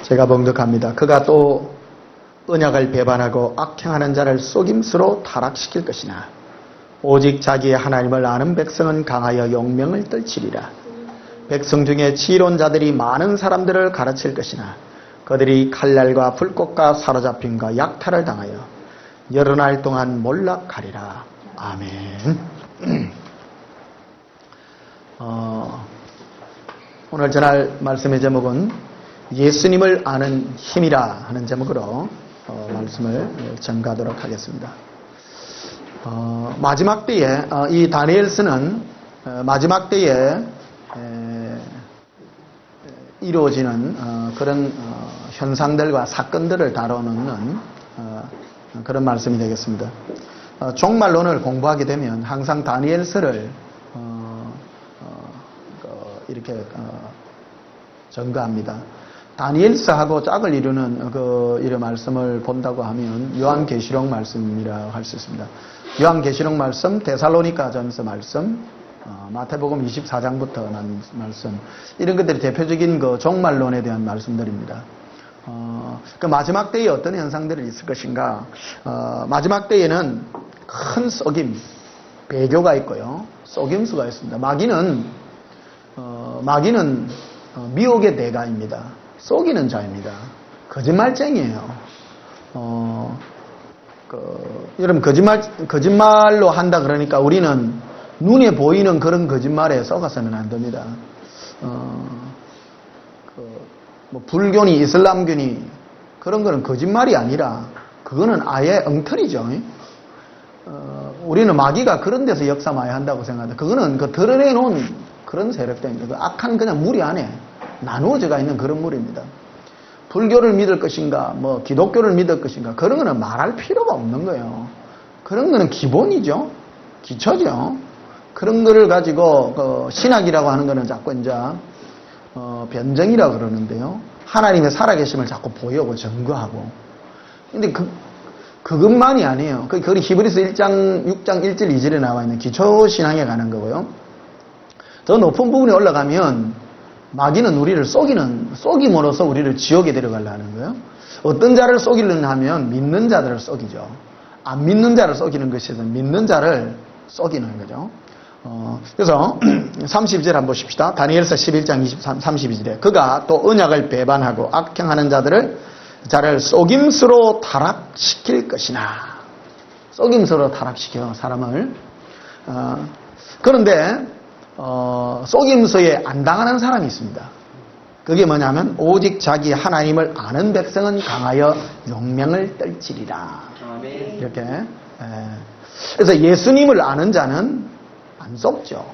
제가 봉독합니다. 그가 또 언약을 배반하고 악행하는 자를 속임수로 타락시킬 것이나 오직 자기의 하나님을 아는 백성은 강하여 용명을 떨치리라. 백성 중에 지혜로운 자들이 많은 사람들을 가르칠 것이나 그들이 칼날과 불꽃과 사로잡힘과 약탈을 당하여 여러 날 동안 몰락하리라. 아멘. 오늘 전할 말씀의 제목은 예수님을 아는 힘이라 하는 제목으로 말씀을 전가하도록 하겠습니다. 마지막 때에 이 다니엘서는 마지막 때에 이루어지는 그런 현상들과 사건들을 다루는 그런 말씀이 되겠습니다. 종말론을 공부하게 되면 항상 다니엘서를 이렇게 전가합니다. 다니엘서하고 짝을 이루는 이런 말씀을 본다고 하면 요한계시록 말씀이라고 할 수 있습니다. 요한계시록 말씀, 데살로니가전서 말씀, 마태복음 24장부터 난 말씀, 이런 것들이 대표적인 종말론에 대한 말씀들입니다. 그 마지막 때에 어떤 현상들이 있을 것인가? 마지막 때에는 큰 속임, 배교가 있고요, 속임수가 있습니다. 마귀는 미혹의 대가입니다. 속이는 자입니다. 거짓말쟁이에요. 여러분, 거짓말로 한다 그러니까 우리는 눈에 보이는 그런 거짓말에 속아서는 안 됩니다. 뭐 불교니 이슬람교니 그런 거는 거짓말이 아니라 그거는 아예 엉터리죠. 우리는 마귀가 그런 데서 역사마야 한다고 생각합니다. 그거는 드러내놓은 그런 세력들입니다. 악한 그냥 무리 안에 나누어져가 있는 그런 무리입니다. 불교를 믿을 것인가, 뭐 기독교를 믿을 것인가, 그런 거는 말할 필요가 없는 거예요. 그런 거는 기본이죠. 기초죠. 그런 거를 가지고 신학이라고 하는 거는 자꾸 이제 변정이라고 그러는데요. 하나님의 살아계심을 자꾸 보여오고 증거하고. 근데 그것만이 아니에요. 그게 히브리서 1장 6장 1절 2절에 나와 있는 기초신앙에 관한 거고요. 더 높은 부분에 올라가면 마귀는 우리를 속임으로써 우리를 지옥에 데려가려는 거예요. 어떤 자를 속이려냐 하면 믿는 자들을 속이죠. 안 믿는 자를 속이는 것이 아니라 믿는 자를 속이는 거죠. 그래서 32절 한번 보십시다. 다니엘서 11장 32절에 그가 또 언약을 배반하고 악행하는 자를 속임수로 타락시킬 것이나, 속임수로 타락시켜 사람을. 그런데 속임수에 안 당하는 사람이 있습니다. 그게 뭐냐면 오직 자기 하나님을 아는 백성은 강하여 용명을 떨치리라. 이렇게. 그래서 예수님을 아는 자는 안 속죠.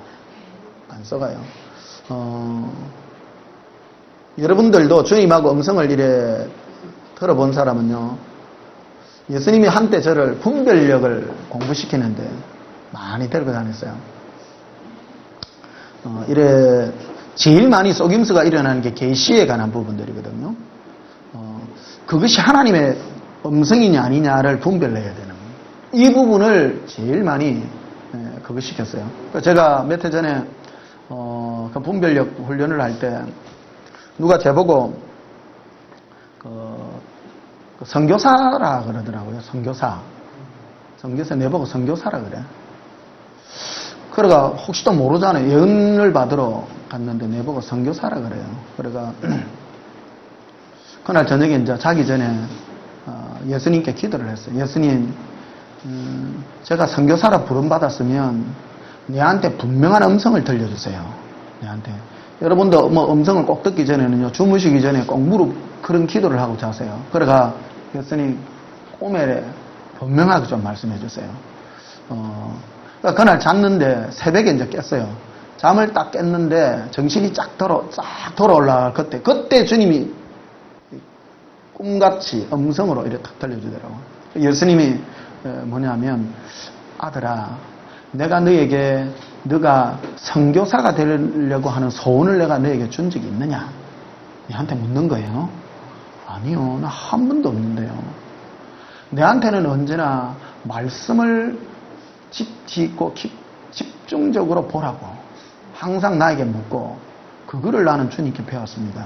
안 속아요. 여러분들도 주님하고 음성을 이래 들어본 사람은요, 예수님이 한때 저를 분별력을 공부시키는데 많이 데리고 다녔어요. 이래 제일 많이 속임수가 일어나는 게 계시에 관한 부분들이거든요. 그것이 하나님의 음성이냐 아니냐를 분별해야 되는 거예요. 이 부분을 제일 많이 그거 시켰어요. 제가 몇 해 전에 그 분별력 훈련을 할 때 누가 제보고 선교사라 그러더라고요. 선교사 내보고 선교사라 그래. 그러가 혹시 또 모르잖아요. 예언을 받으러 갔는데 내보고 선교사라 그래요. 그러가 그날 저녁에 이제 자기 전에 예수님께 기도를 했어요. 예수님, 제가 선교사라 부름받았으면 내한테 분명한 음성을 들려주세요. 내한테. 여러분도 뭐 음성을 꼭 듣기 전에는요, 주무시기 전에 꼭 그런 기도를 하고 자세요. 그러가 예수님 꿈에 분명하게 좀 말씀해 주세요. 그날 잤는데 새벽에 이제 깼어요. 잠을 딱 깼는데 정신이 쫙 돌아올라. 그때 주님이 꿈같이 음성으로 이렇게 탁 들려주더라고요. 예수님이 뭐냐면, 아들아, 내가 너가 선교사가 되려고 하는 소원을 내가 너에게 준 적이 있느냐? 내한테 묻는 거예요. 아니요, 나 한 번도 없는데요. 내한테는 언제나 말씀을 깊고 집중적으로 보라고 항상 나에게 묻고, 그거를 나는 주님께 배웠습니다.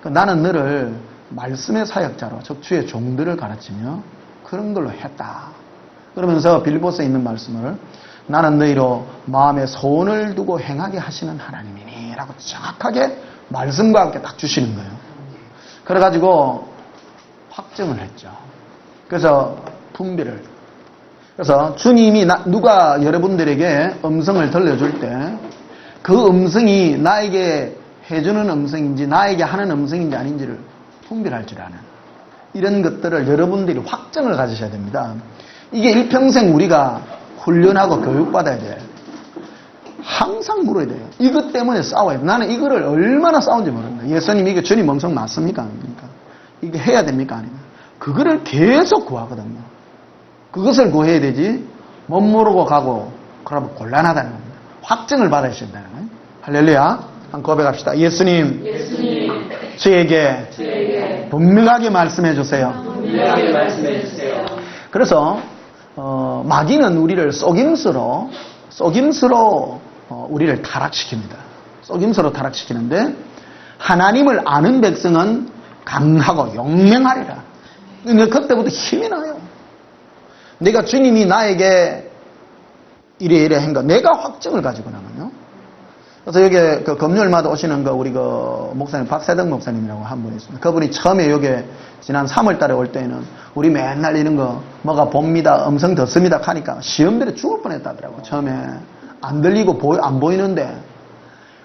나는 너를 말씀의 사역자로 즉 주의 종들을 가르치며 그런 걸로 했다. 그러면서 빌립보서에 있는 말씀을 나는 너희로 마음에 소원을 두고 행하게 하시는 하나님이니 라고 정확하게 말씀과 함께 딱 주시는 거예요. 그래가지고 확정을 했죠. 그래서 분비를. 그래서 주님이 누가 여러분들에게 음성을 들려줄 때 그 음성이 나에게 해주는 음성인지 나에게 하는 음성인지 아닌지를 분별할 줄 아는 이런 것들을 여러분들이 확정을 가지셔야 됩니다. 이게 일평생 우리가 훈련하고 교육받아야 돼. 항상 물어야 돼요. 이것 때문에 싸워야 돼. 나는 이거를 얼마나 싸운지 모른다. 예수님 이게 주님 음성 맞습니까? 아닙니까? 이게 해야 됩니까? 아닙니까? 그거를 계속 구하거든요. 그것을 구해야 되지 못 모르고 가고 그러면 곤란하다는 겁니다. 확증을 받아야 된다는 거예요. 할렐루야. 한번 고백합시다. 예수님, 저에게 분명하게 말씀해 주세요. 그래서 마귀는 우리를 속임수로 우리를 타락시킵니다. 속임수로 타락시키는데 하나님을 아는 백성은 강하고 용맹하리라. 근데 그때부터 힘이 나요. 내가 주님이 나에게 이래 한 거 내가 확증을 가지고 나면요. 그래서 여기 그 금요일마다 오시는 거 우리 그 목사님 박세덕 목사님이라고 한 분이 있습니다. 그분이 처음에 여기 지난 3월 달에 올 때는 우리 맨날 이런 거 뭐가 봅니다, 음성 듣습니다 하니까 시험들에 죽을 뻔했다더라고. 처음에 안 들리고 안 보이는데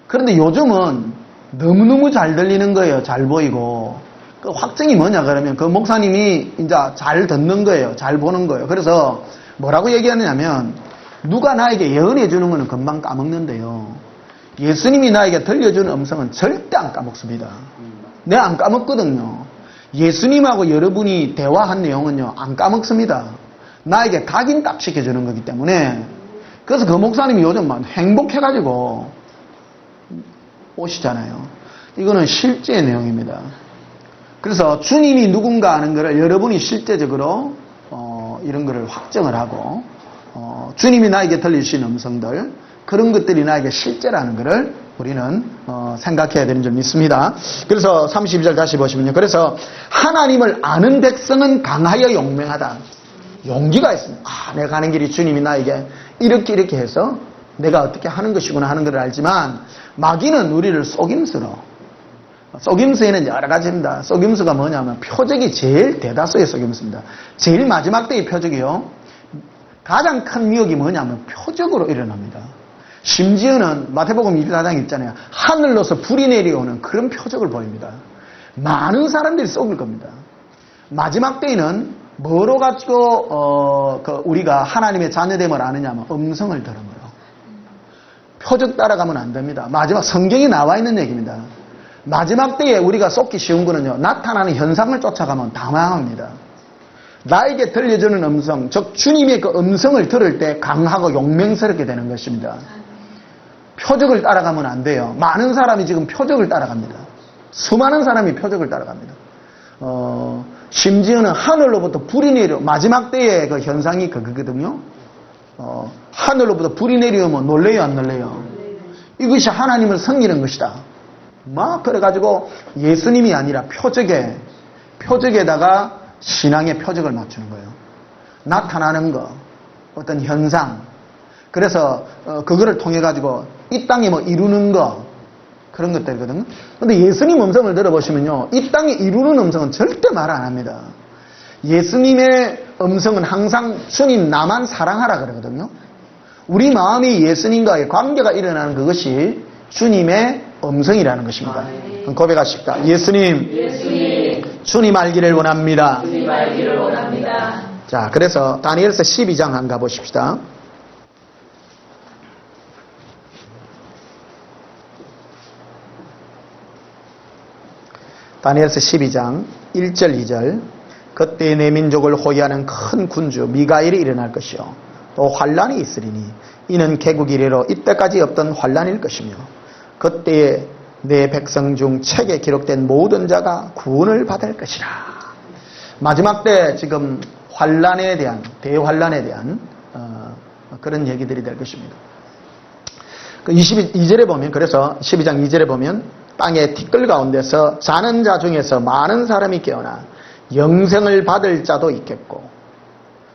그런데 요즘은 너무너무 잘 들리는 거예요. 잘 보이고. 그 확증이 뭐냐 그러면 그 목사님이 이제 잘 듣는 거예요. 잘 보는 거예요. 그래서 뭐라고 얘기하느냐면 누가 나에게 예언해 주는 거는 금방 까먹는데요. 예수님이 나에게 들려주는 음성은 절대 안 까먹습니다. 내가 안 까먹거든요. 예수님하고 여러분이 대화한 내용은요. 안 까먹습니다. 나에게 각인딱 시켜주는 거기 때문에 그래서 그 목사님이 요즘 막 행복해가지고 오시잖아요. 이거는 실제 내용입니다. 그래서 주님이 누군가 하는 것을 여러분이 실제적으로 이런 것을 확정을 하고 주님이 나에게 들리신 음성들 그런 것들이 나에게 실제라는 것을 우리는 생각해야 되는 줄 믿습니다. 그래서 32절 다시 보시면요. 그래서 하나님을 아는 백성은 강하여 용맹하다. 용기가 있습니다. 내가 가는 길이 주님이 나에게 이렇게 해서 내가 어떻게 하는 것이구나 하는 것을 알지만 마귀는 우리를 속임수에는 여러 가지입니다. 속임수가 뭐냐면 표적이 제일 대다수의 속임수입니다. 제일 마지막 때의 표적이요. 가장 큰 미혹이 뭐냐면 표적으로 일어납니다. 심지어는 마태복음 24장 있잖아요. 하늘로서 불이 내려오는 그런 표적을 보입니다. 많은 사람들이 속을 겁니다. 마지막 때에는 뭐로 가지고 우리가 하나님의 자녀됨을 아느냐면 음성을 들은 거예요. 표적 따라가면 안 됩니다. 마지막 성경이 나와 있는 얘기입니다. 마지막 때에 우리가 속기 쉬운 거는요. 나타나는 현상을 쫓아가면 다 망합니다. 나에게 들려주는 음성, 즉 주님의 그 음성을 들을 때 강하고 용맹스럽게 되는 것입니다. 표적을 따라가면 안 돼요. 많은 사람이 지금 표적을 따라갑니다. 수많은 사람이 표적을 따라갑니다. 심지어는 하늘로부터 불이 내려 마지막 때의 그 현상이 그거거든요. 하늘로부터 불이 내려오면 놀래요, 안 놀래요? 이것이 하나님을 섬기는 것이다. 막 그래가지고 예수님이 아니라 표적에다가 신앙의 표적을 맞추는 거예요. 나타나는 거, 어떤 현상. 그래서 그거를 통해 가지고 이 땅에 뭐 이루는 거 그런 것들이거든요. 근데 예수님 음성을 들어보시면요, 이 땅에 이루는 음성은 절대 말 안 합니다. 예수님의 음성은 항상 주님 나만 사랑하라 그러거든요. 우리 마음이 예수님과의 관계가 일어나는 그것이 주님의 음성이라는 것입니다. 고백하십시다. 예수님, 주님 알기를 원합니다. 자, 그래서 다니엘서 12장 한번 가보십시다. 다니엘서 12장 1절 2절 그때 내 민족을 호위하는 큰 군주 미가엘이 일어날 것이요 또 환란이 있으리니 이는 개국 이래로 이때까지 없던 환란일 것이며 그때에 내 백성 중 책에 기록된 모든 자가 구원을 받을 것이라. 마지막 때 지금 환란에 대한 대환란에 대한 그런 얘기들이 될 것입니다. 그 22절에 보면 그래서 12장 2절에 보면 땅의 티끌 가운데서 자는 자 중에서 많은 사람이 깨어나 영생을 받을 자도 있겠고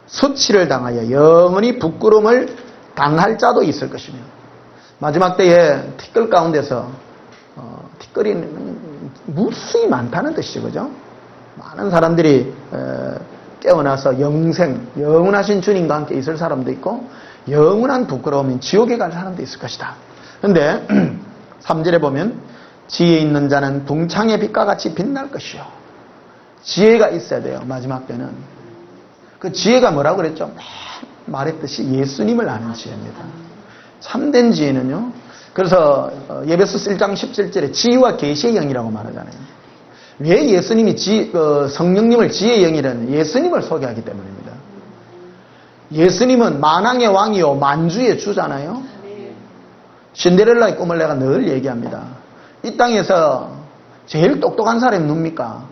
수치를 당하여 영원히 부끄러움을 당할 자도 있을 것이며 마지막 때에 티끌 가운데서 티끌이 무수히 많다는 뜻이죠. 그죠? 많은 사람들이 깨어나서 영생, 영원하신 주님과 함께 있을 사람도 있고 영원한 부끄러움인 지옥에 갈 사람도 있을 것이다. 그런데 3절에 보면 지혜 있는 자는 붕창의 빛과 같이 빛날 것이요. 지혜가 있어야 돼요. 마지막 때는. 그 지혜가 뭐라고 그랬죠? 말했듯이 예수님을 아는 지혜입니다. 참된 지혜는요. 그래서 예배서 1장 17절에 지혜와 계시의 영이라고 말하잖아요. 왜 예수님이 성령님을 지혜의 영이라는 예수님을 소개하기 때문입니다. 예수님은 만왕의 왕이요 만주의 주잖아요. 신데렐라의 꿈을 내가 늘 얘기합니다. 이 땅에서 제일 똑똑한 사람이 누굽니까?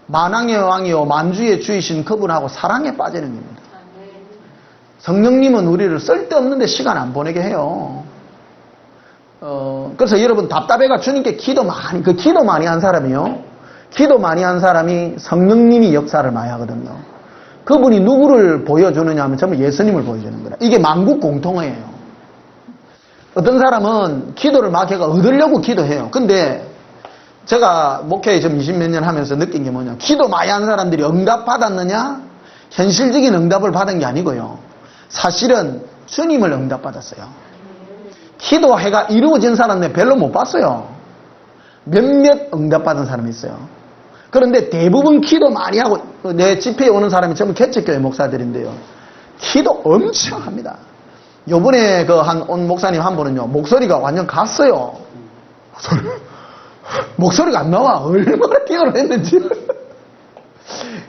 만왕의 왕이요 만주의 주이신 그분하고 사랑에 빠지는 겁니다. 성령님은 우리를 쓸데없는 데 시간 안 보내게 해요. 그래서 여러분 답답해가 주님께 기도 많이 한 사람이요. 기도 많이 한 사람이 성령님이 역사를 많이 하거든요. 그분이 누구를 보여주느냐 하면 전부 예수님을 보여주는 거라. 이게 만국 공통어예요. 어떤 사람은 기도를 막 해가 얻으려고 기도해요. 근데 제가 목회 좀 20몇 년 하면서 느낀 게 뭐냐. 기도 많이 한 사람들이 응답 받았느냐? 현실적인 응답을 받은 게 아니고요. 사실은 주님을 응답 받았어요. 기도해가 이루어진 사람은 별로 못 봤어요. 몇몇 응답 받은 사람이 있어요. 그런데 대부분 기도 많이 하고 내 집회에 오는 사람이 전부 개척교회 목사들인데요. 기도 엄청 합니다. 요번에 온 목사님 한 분은요, 목소리가 완전 갔어요. 목소리가 안 나와. 얼마나 기도를 했는지.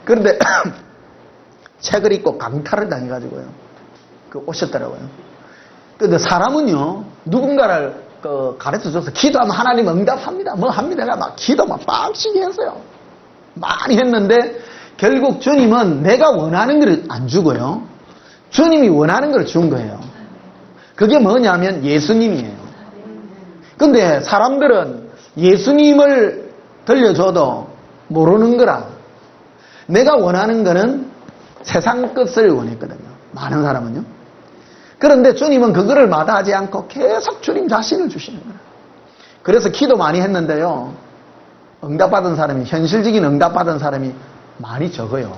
그런데 책을 읽고 강탈을 당해가지고요. 오셨더라고요. 근데 사람은요, 누군가를 가르쳐줘서 기도하면 하나님 응답합니다. 뭐 합니다. 내가 막 기도 막 빡시게 했어요. 많이 했는데 결국 주님은 내가 원하는 걸 안 주고요. 주님이 원하는 걸 준 거예요. 그게 뭐냐면 예수님이에요. 근데 사람들은 예수님을 들려줘도 모르는 거라. 내가 원하는 거는 세상 끝을 원했거든요. 많은 사람은요. 그런데 주님은 그거를 마다하지 않고 계속 주님 자신을 주시는 거예요. 그래서 기도 많이 했는데요. 응답받은 사람이, 현실적인 응답받은 사람이 많이 적어요.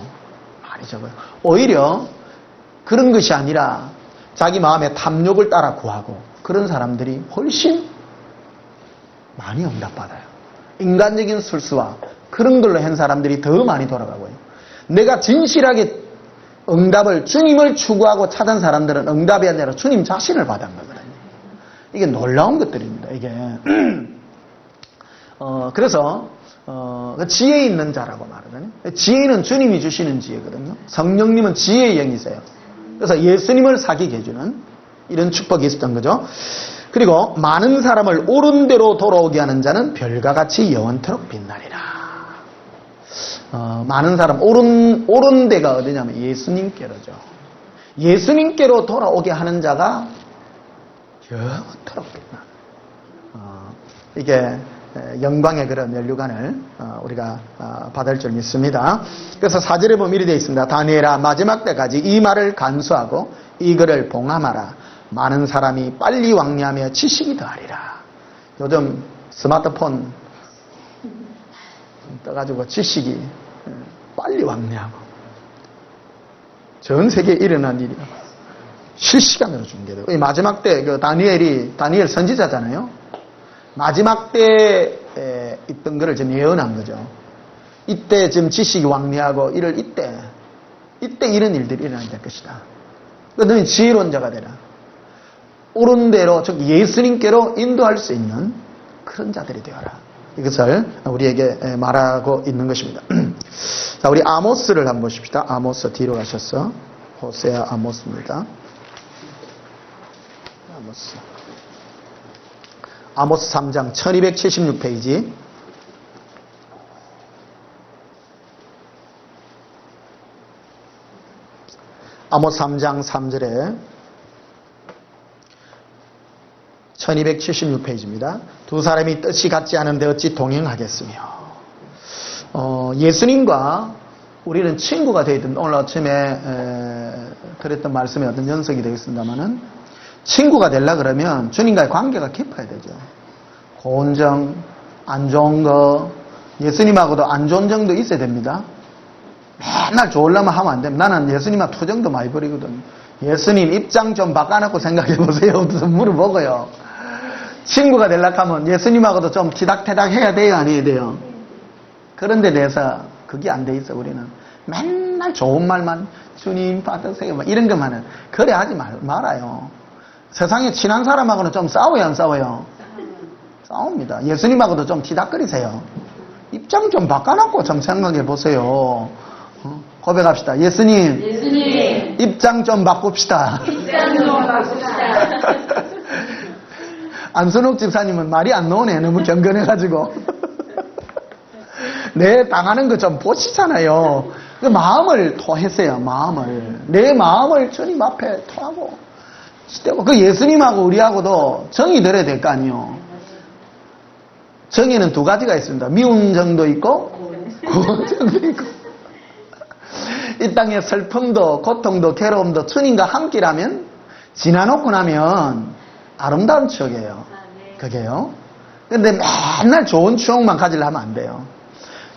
많이 적어요. 오히려 그런 것이 아니라 자기 마음의 탐욕을 따라 구하고 그런 사람들이 훨씬 많이 응답받아요. 인간적인 술수와 그런 걸로 한 사람들이 더 많이 돌아가고요. 내가 진실하게 응답을, 주님을 추구하고 찾은 사람들은 응답이 아니라 주님 자신을 받은 거거든요. 이게 놀라운 것들입니다. 이게. 그래서 지혜 있는 자라고 말하거든요. 지혜는 주님이 주시는 지혜거든요. 성령님은 지혜의 영이세요. 그래서 예수님을 사귀게 해주는 이런 축복이 있었던 거죠. 그리고 많은 사람을 옳은 대로 돌아오게 하는 자는 별과 같이 영원토록 빛나리라. 많은 사람, 옳은 데가 어디냐면 예수님께로죠. 예수님께로 돌아오게 하는 자가 영원토록 빛나. 이게 영광의 그런 면류관을 우리가 받을 줄 믿습니다. 그래서 4절에 보면 이렇게 되어 있습니다. 다니엘아, 마지막 때까지 이 말을 간수하고 이 글을 봉함하라. 많은 사람이 빨리 왕래하며 지식이 더하리라. 요즘 스마트폰 떠가지고 지식이 빨리 왕래하고 전 세계에 일어난 일이야. 실시간으로 중계되고. 마지막 때 다니엘 선지자잖아요. 마지막 때에 있던 거를 지금 예언한 거죠. 이때 지금 지식이 왕래하고 이때 이런 일들이 일어나게 될 것이다. 너는 지혜로운 자가 되라. 옳은 대로, 즉 예수님께로 인도할 수 있는 그런 자들이 되어라. 이것을 우리에게 말하고 있는 것입니다. 자, 우리 아모스를 한번 보십시다. 아모스 뒤로 가셔서 호세아 아모스입니다. 아모스 3장 1276페이지. 아모스 3장 3절에 1276페이지입니다. 두 사람이 뜻이 같지 않은데 어찌 동행하겠으며. 예수님과 우리는 친구가 되어 있던, 오늘 아침에 드렸던 말씀에 어떤 연속이 되겠습니다만은, 친구가 되려 그러면 주님과의 관계가 깊어야 되죠. 고운 정, 안 좋은 거, 예수님하고도 안 좋은 정도 있어야 됩니다. 맨날 좋으려면 하면 안 됩니다. 나는 예수님하고 투정도 많이 벌이거든. 예수님 입장 좀 바꿔놓고 생각해 보세요. 무슨 물어보고요. 친구가 되려고 하면 예수님하고도 좀 티닥태닥 해야 돼요, 안 해야 돼요? 그런데 대해서 그게 안 돼 있어, 우리는. 맨날 좋은 말만, 주님 받으세요, 이런 것만은. 그래 하지 말아요. 세상에 친한 사람하고는 좀 싸워요, 안 싸워요? 싸웁니다. 예수님하고도 좀 티닥거리세요. 입장 좀 바꿔놓고 좀 생각해 보세요. 고백합시다. 예수님, 입장 좀 바꿉시다. 안순옥 집사님은 말이 안 나오네. 너무 경건해가지고. 내 당하는 거 좀 보시잖아요. 그 마음을 토했어요. 마음을. 내 마음을 주님 앞에 토하고. 그 예수님하고 우리하고도 정이 들어야 될 거 아니에요. 정에는 두 가지가 있습니다. 미운 정도 있고 고운 정도 있고. 이 땅의 슬픔도 고통도 괴로움도 주님과 함께라면 지나놓고 나면 아름다운 추억이에요. 그게요. 근데 맨날 좋은 추억만 가지려면 안 돼요.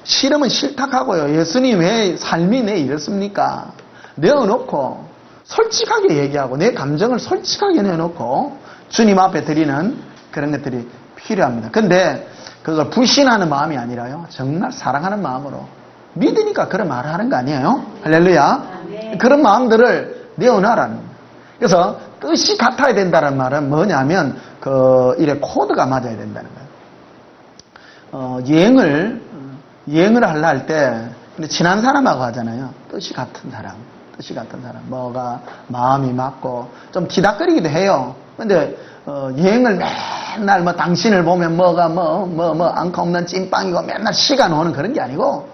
싫으면 싫다하고요. 예수님 왜 삶이 내 이렇습니까? 내어놓고 솔직하게 얘기하고 내 감정을 솔직하게 내놓고 주님 앞에 드리는 그런 것들이 필요합니다. 근데 그걸 불신하는 마음이 아니라요. 정말 사랑하는 마음으로 믿으니까 그런 말을 하는 거 아니에요? 할렐루야. 그런 마음들을 내어놔라는 거예요. 그래서 뜻이 같아야 된다는 말은 뭐냐면 이래 코드가 맞아야 된다는 거예요. 여행을 하려 할 때 친한 사람하고 하잖아요. 뜻이 같은 사람. 뭐가 마음이 맞고 좀 티닥거리기도 해요. 근데 여행을 맨날 당신을 보면 뭐가 앙카 없는 찐빵이고 맨날 시간 오는 그런 게 아니고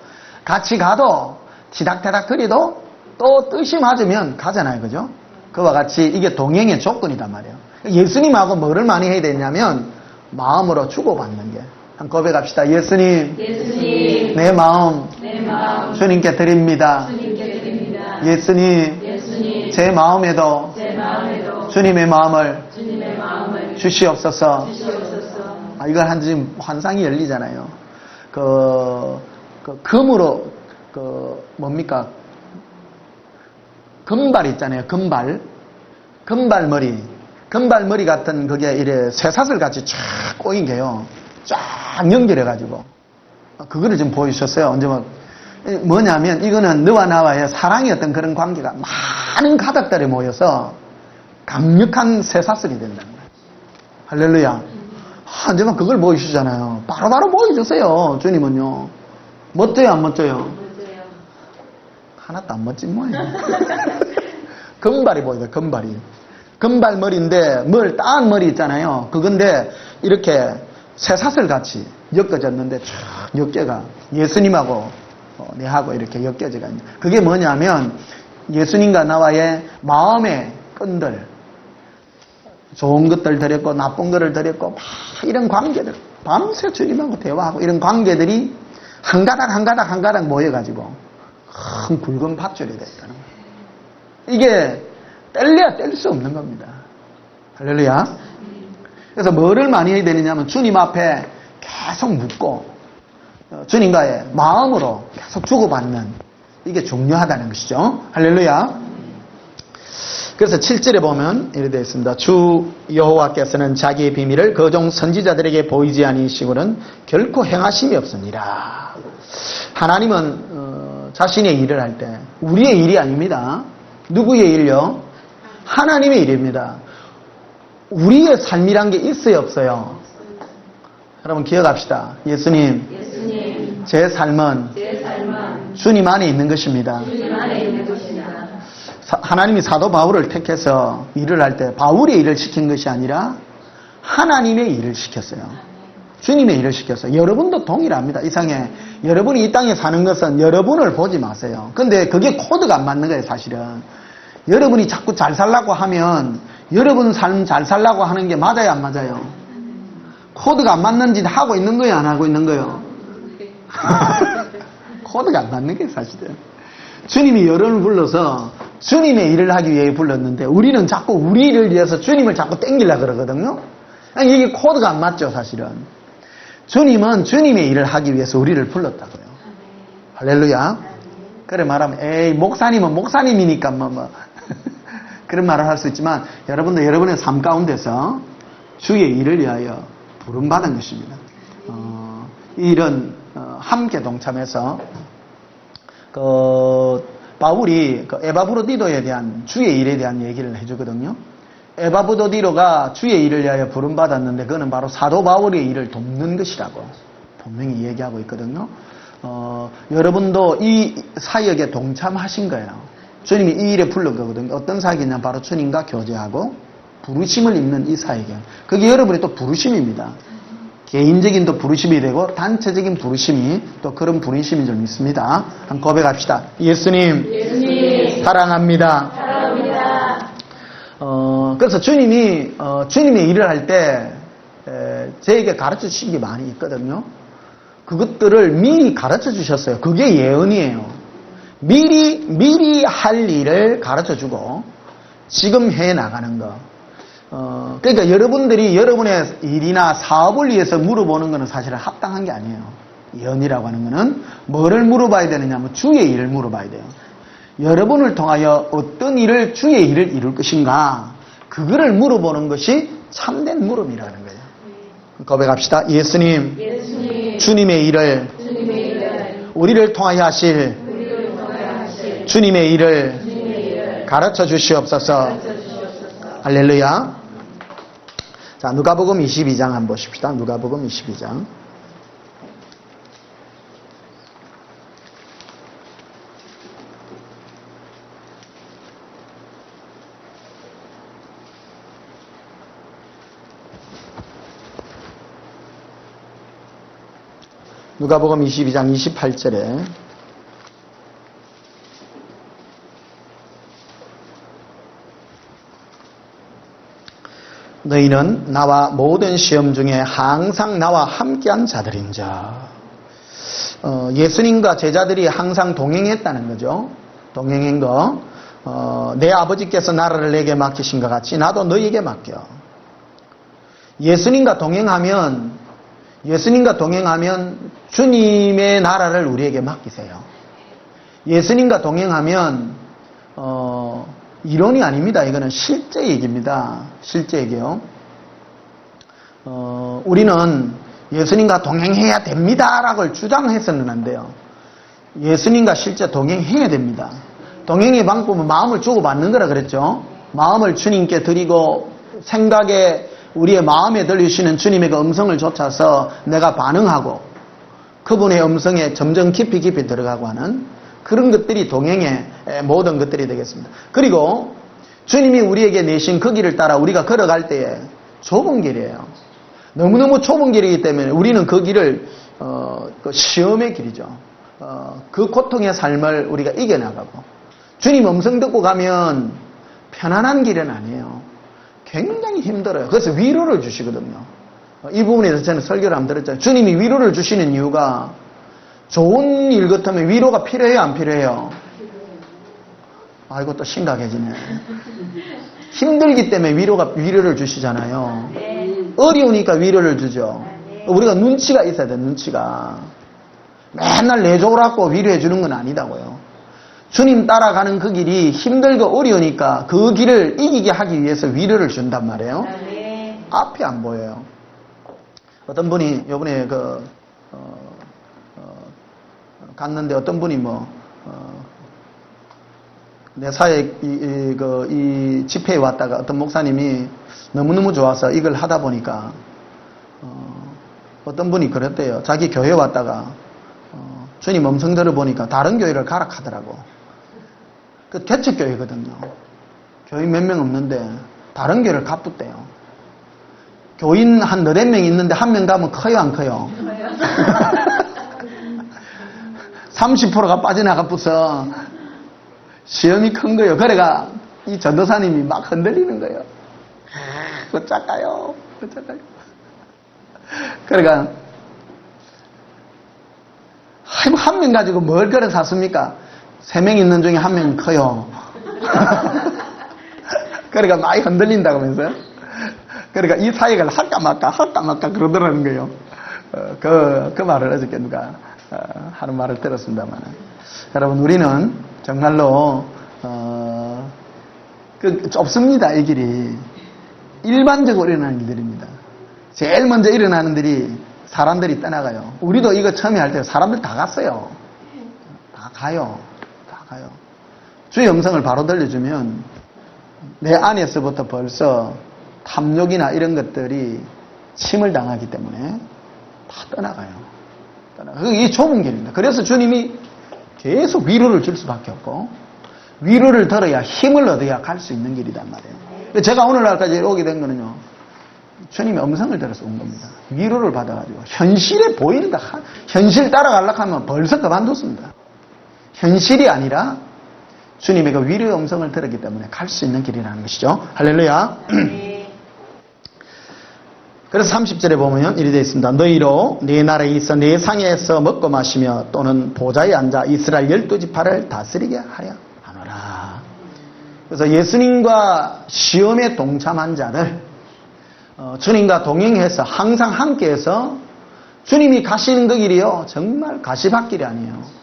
같이 가도 티닥태닥 거리도 또 뜻이 맞으면 가잖아요. 그죠? 그와 같이 이게 동행의 조건이단 말이에요. 예수님하고 뭐를 많이 해야 되냐면 마음으로 주고받는 게. 한 고백합시다. 예수님, 내 마음 주님께 드립니다. 예수님, 제 마음에도 주님의 마음을 주시옵소서. 이걸 한 지금 환상이 열리잖아요. 금으로 뭡니까? 금발 있잖아요. 금발머리 같은 그게 이래 쇠사슬 같이 쫙 꼬인 게요. 쫙 연결해가지고 그거를 좀 보여주셨어요. 언제 뭐냐면 이거는 너와 나와의 사랑의 어떤 그런 관계가 많은 가닥들이 모여서 강력한 쇠사슬이 된다는 거예요. 할렐루야. 언제만 그걸 보여주시잖아요. 바로바로 보여주세요. 주님은요. 멋져요, 안 멋져요? 하나도 안 멋진 모양이에요. 금발이 보여요. 금발머리인데 딴 머리 있잖아요. 그건데 이렇게 쇠사슬 같이 엮어졌는데 쫙 엮여가 예수님하고 내하고 이렇게 엮여져가 있는. 그게 뭐냐면 예수님과 나와의 마음의 끈들, 좋은 것들 드렸고 나쁜 것을 드렸고 막 이런 관계들, 밤새 주님하고 대화하고 이런 관계들이 한 가닥 모여가지고 큰 굵은 밧줄이 됐다는 거예요. 이게 뗄래야 뗄 수 없는 겁니다. 할렐루야. 그래서 뭐를 많이 해야 되느냐면 주님 앞에 계속 묻고 주님과의 마음으로 계속 주고받는 이게 중요하다는 것이죠. 할렐루야. 그래서 7절에 보면 이렇게 되어 있습니다. 주 여호와께서는 자기의 비밀을 그 종 선지자들에게 보이지 아니시고는 결코 행하심이 없습니다. 하나님은 자신의 일을 할 때 우리의 일이 아닙니다. 누구의 일요? 하나님의 일입니다. 우리의 삶이란 게 있어요, 없어요? 여러분 기억합시다. 예수님, 제 삶은 주님 안에 있는 것입니다. 하나님이 사도 바울을 택해서 일을 할 때 바울의 일을 시킨 것이 아니라 하나님의 일을 시켰어요. 주님의 일을 시켰어요. 여러분도 동일합니다. 이상해. 여러분이 이 땅에 사는 것은 여러분을 보지 마세요. 근데 그게 코드가 안 맞는 거예요, 사실은. 여러분이 자꾸 잘 살라고 하면 여러분 삶 잘 살라고 하는 게 맞아요, 안 맞아요? 코드가 안 맞는 짓 하고 있는 거예요, 안 하고 있는 거예요? 코드가 안 맞는 게 사실은. 주님이 여러분을 불러서 주님의 일을 하기 위해 불렀는데 우리는 자꾸 우리 일을 위해서 주님을 자꾸 땡기려고 그러거든요. 아니, 이게 코드가 안 맞죠, 사실은. 주님은 주님의 일을 하기 위해서 우리를 불렀다고요. 할렐루야. 그래 말하면 에이 목사님은 목사님이니까 뭐 그런 말을 할 수 있지만 여러분도 여러분의 삶 가운데서 주의 일을 위하여 부름받은 것입니다. 이 일은 함께 동참해서 바울이 에바브로디도에 대한 주의 일에 대한 얘기를 해주거든요. 에바브로디도가 주의 일을 위하여 부름받았는데 그거는 바로 사도 바울의 일을 돕는 것이라고 분명히 얘기하고 있거든요. 여러분도 이 사역에 동참하신 거예요. 주님이 이 일에 부른 거거든요. 어떤 사역이냐 바로 주님과 교제하고 부르심을 입는 이 사역이에요. 그게 여러분의 또 부르심입니다. 개인적인 또 부르심이 되고 단체적인 부르심이 또 그런 부르심인 줄 믿습니다. 한번 고백합시다. 예수님 사랑합니다. 그래서 주님이 주님의 일을 할 때 저에게 가르쳐 주신 게 많이 있거든요. 그것들을 미리 가르쳐 주셨어요. 그게 예언이에요. 미리 할 일을 가르쳐 주고 지금 해 나가는 거. 그러니까 여러분들이 여러분의 일이나 사업을 위해서 물어보는 것은 사실은 합당한 게 아니에요. 예언이라고 하는 것은 뭐를 물어봐야 되느냐 하면 주의 일을 물어봐야 돼요. 여러분을 통하여 어떤 일을 주의 일을 이룰 것인가 그거를 물어보는 것이 참된 물음이라는 거예요. 고백합시다. 예수님 주님의 일을 우리를 통하여 하실 주님의 일을 가르쳐 주시옵소서. 할렐루야. 자, 누가복음 22장 한번 보십시다. 누가복음 22장. 누가복음 22장 28절에 너희는 나와 모든 시험 중에 항상 나와 함께한 자들인자. 예수님과 제자들이 항상 동행했다는 거죠. 동행한 거. 내 아버지께서 나라를 내게 맡기신 것 같이 나도 너희에게 맡겨. 예수님과 동행하면 주님의 나라를 우리에게 맡기세요. 예수님과 동행하면 이론이 아닙니다. 이거는 실제 얘기입니다. 실제 얘기요. 우리는 예수님과 동행해야 됩니다라고 주장해서는 안 돼요. 예수님과 실제 동행해야 됩니다. 동행의 방법은 마음을 주고받는 거라 그랬죠. 마음을 주님께 드리고 생각에 우리의 마음에 들리시는 주님의 그 음성을 좇아서 내가 반응하고 그분의 음성에 점점 깊이 들어가고 하는 그런 것들이 동행의 모든 것들이 되겠습니다. 그리고 주님이 우리에게 내신 그 길을 따라 우리가 걸어갈 때에 좁은 길이에요. 너무너무 좁은 길이기 때문에 우리는 그 길을 그 시험의 길이죠. 그 고통의 삶을 우리가 이겨나가고 주님 음성 듣고 가면 편안한 길은 아니에요. 굉장히 힘들어요. 그래서 위로를 주시거든요. 이 부분에 대해서 저는 설교를 한번 들었잖아요. 주님이 위로를 주시는 이유가 좋은 일 같으면 위로가 필요해요, 안 필요해요? 아이고, 또 심각해지네. 힘들기 때문에 위로를 주시잖아요. 어려우니까 위로를 주죠. 우리가 눈치가 있어야 돼, 눈치가. 맨날 내조라고 위로해 주는 건 아니다고요. 주님 따라가는 그 길이 힘들고 어려우니까 그 길을 이기게 하기 위해서 위로를 준단 말이에요. 앞이 안 보여요. 어떤 분이 요번에 갔는데 어떤 분이 내 사회 이 집회에 왔다가 어떤 목사님이 너무너무 좋아서 이걸 하다 보니까 어떤 분이 그랬대요. 자기 교회 왔다가 주님 음성 들어보니까 다른 교회를 가라 하더라고. 그 개척교회거든요. 교인 몇 명 없는데 다른 교회를 가쁘대요. 교인 한 4명 있는데 한 명 가면 커요, 안 커요? 30%가 빠져나가고서 시험이 큰 거예요. 그래가 이 전도사님이 막 흔들리는 거예요. 어쩔까요? 어쩔까요? 그러니까 아이고 한 명 가지고 뭘 그래 샀습니까? 3명 있는 중에 1명이 커요. 그러니까 많이 흔들린다고 하면서요. 그러니까 이 사역을 할까 말까 그러더라는 거예요. 그 말을 어저께 누가 하는 말을 들었습니다만, 여러분 우리는 정말로 좁습니다. 이 길이 일반적으로 일어나는 일들입니다. 제일 먼저 일어나는 일이 사람들이 떠나가요. 우리도 이거 처음에 할 때 사람들 다 갔어요. 다 가요. 주의 음성을 바로 들려주면 내 안에서부터 벌써 탐욕이나 이런 것들이 침을 당하기 때문에 다 떠나가요. 이게 좁은 길입니다. 그래서 주님이 계속 위로를 줄 수밖에 없고, 위로를 들어야 힘을 얻어야 갈 수 있는 길이란 말이에요. 제가 오늘날까지 오게 된 거는요, 주님의 음성을 들어서 온 겁니다. 위로를 받아가지고 현실에 보인다, 현실 따라가려고 하면 벌써 그만뒀습니다. 현실이 아니라 주님의 그 위로의 음성을 들었기 때문에 갈 수 있는 길이라는 것이죠. 할렐루야. 그래서 30절에 보면 이리 되어 있습니다. 너희로 네 나라에 있어 네 상에서 먹고 마시며 또는 보좌에 앉아 이스라엘 12지파를 다스리게 하려 하노라. 그래서 예수님과 시험에 동참한 자들, 주님과 동행해서 항상 함께해서 주님이 가시는 그 길이요, 정말 가시밭길이 아니에요.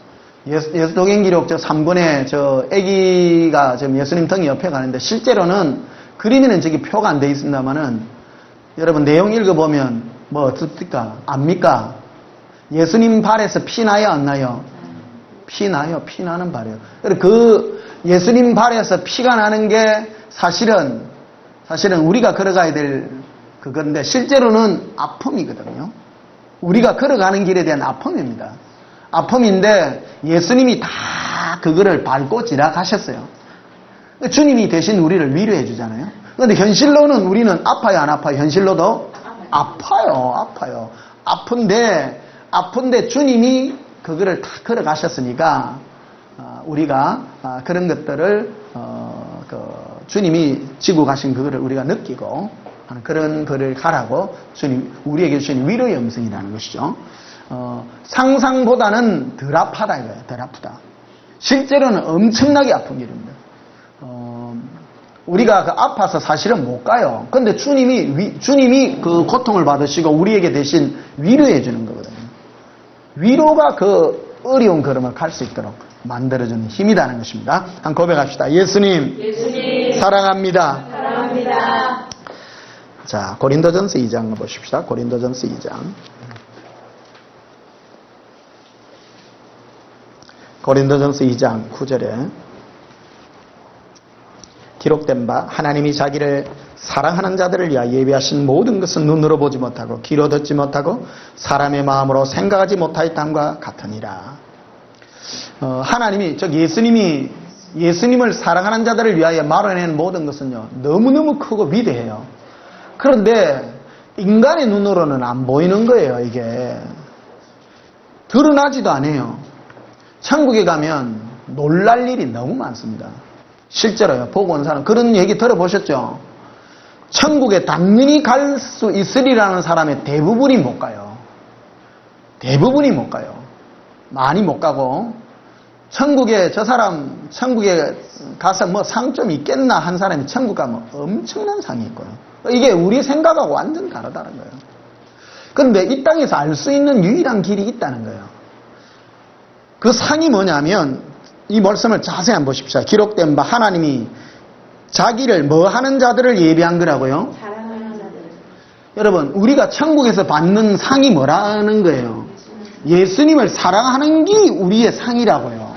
예수도행기록 저 3권에 저 아기가 지금 예수님 등 옆에 가는데, 실제로는 그림에는 저기 표가 안 돼 있습니다만은 여러분 내용 읽어보면 뭐 어떻습니까? 압니까? 예수님 발에서 피 나요, 안 나요? 피 나요. 피 나는 발이에요. 그 예수님 발에서 피가 나는 게 사실은 우리가 걸어가야 될 그건데, 실제로는 아픔이거든요. 우리가 걸어가는 길에 대한 아픔입니다. 아픔인데 예수님이 다 그거를 밟고 지나가셨어요. 주님이 대신 우리를 위로해 주잖아요. 그런데 현실로는 우리는 아파요, 안 아파요? 현실로도 아파요. 아픈데 주님이 그거를 다 걸어가셨으니까 우리가 그런 것들을 주님이 지고 가신 그거를 우리가 느끼고 그런 거를 가라고 주님 우리에게 주신 위로의 음성이라는 것이죠. 상상보다는 덜 아파다 이거예요. 덜 아프다. 실제로는 엄청나게 아픈 길입니다. 우리가 그 아파서 사실은 못 가요. 근데 주님이 그 고통을 받으시고 우리에게 대신 위로해 주는 거거든요. 위로가 그 어려운 걸음을 갈 수 있도록 만들어주는 힘이라는 것입니다. 한 고백합시다. 예수님 사랑합니다. 자, 고린도전서 2장 보십시다. 고린도전서 2장. 고린도전서 2장 9절에 기록된 바 하나님이 자기를 사랑하는 자들을 위하여 예비하신 모든 것은 눈으로 보지 못하고 귀로 듣지 못하고 사람의 마음으로 생각하지 못하였다함과 같으니라. 하나님이 즉 예수님을 사랑하는 자들을 위하여 마련해낸 모든 것은요 너무너무 크고 위대해요. 그런데 인간의 눈으로는 안 보이는 거예요. 이게 드러나지도 않아요. 천국에 가면 놀랄 일이 너무 많습니다. 실제로요. 보고 온 사람 그런 얘기 들어보셨죠? 천국에 당연히 갈 수 있으리라는 사람의 대부분이 못 가요. 대부분이 못 가요. 많이 못 가고 천국에 가서 뭐 상 좀 있겠나 한 사람이 천국 가면 엄청난 상이 있고요. 이게 우리 생각하고 완전 다르다는 거예요. 그런데 이 땅에서 알 수 있는 유일한 길이 있다는 거예요. 그 상이 뭐냐면 이 말씀을 자세히 한번 보십시오. 기록된 바 하나님이 자기를 뭐 하는 자들을 예비한 거라고요? 사랑하는 자들. 여러분 우리가 천국에서 받는 상이 뭐라는 거예요? 예수님을 사랑하는 게 우리의 상이라고요.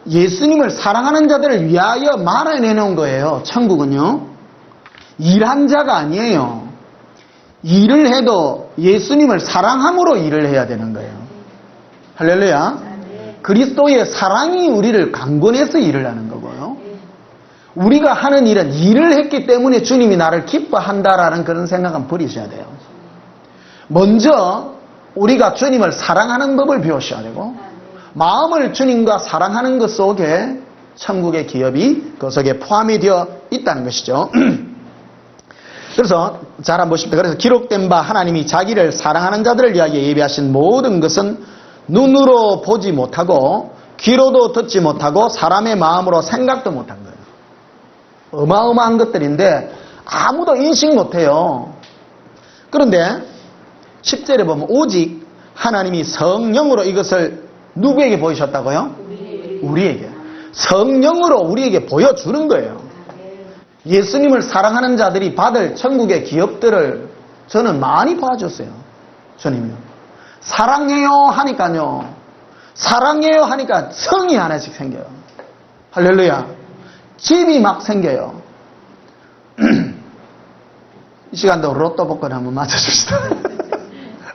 예수님을 사랑하는 자들을 위하여 마련해놓은 거예요. 천국은요. 일한 자가 아니에요. 일을 해도 예수님을 사랑함으로 일을 해야 되는 거예요. 할렐루야. 그리스도의 사랑이 우리를 강권해서 일을 하는 거고요. 우리가 하는 일은 일을 했기 때문에 주님이 나를 기뻐한다라는 그런 생각은 버리셔야 돼요. 먼저 우리가 주님을 사랑하는 법을 배우셔야 되고 마음을 주님과 사랑하는 것 속에 천국의 기업이 그 속에 포함이 되어 있다는 것이죠. 그래서 잘 한번 보십시오. 그래서 기록된 바 하나님이 자기를 사랑하는 자들을 위하여 예비하신 모든 것은 눈으로 보지 못하고 귀로도 듣지 못하고 사람의 마음으로 생각도 못한 거예요. 어마어마한 것들인데 아무도 인식 못해요. 그런데 10절에 보면 오직 하나님이 성령으로 이것을 누구에게 보이셨다고요? 우리에게. 성령으로 우리에게 보여주는 거예요. 예수님을 사랑하는 자들이 받을 천국의 기업들을 저는 많이 봐줬어요. 주님이요. 사랑해요 하니까요. 사랑해요 하니까 성이 하나씩 생겨요. 할렐루야. 집이 막 생겨요. 이 시간도 로또 복권 한번 맞춰줍시다.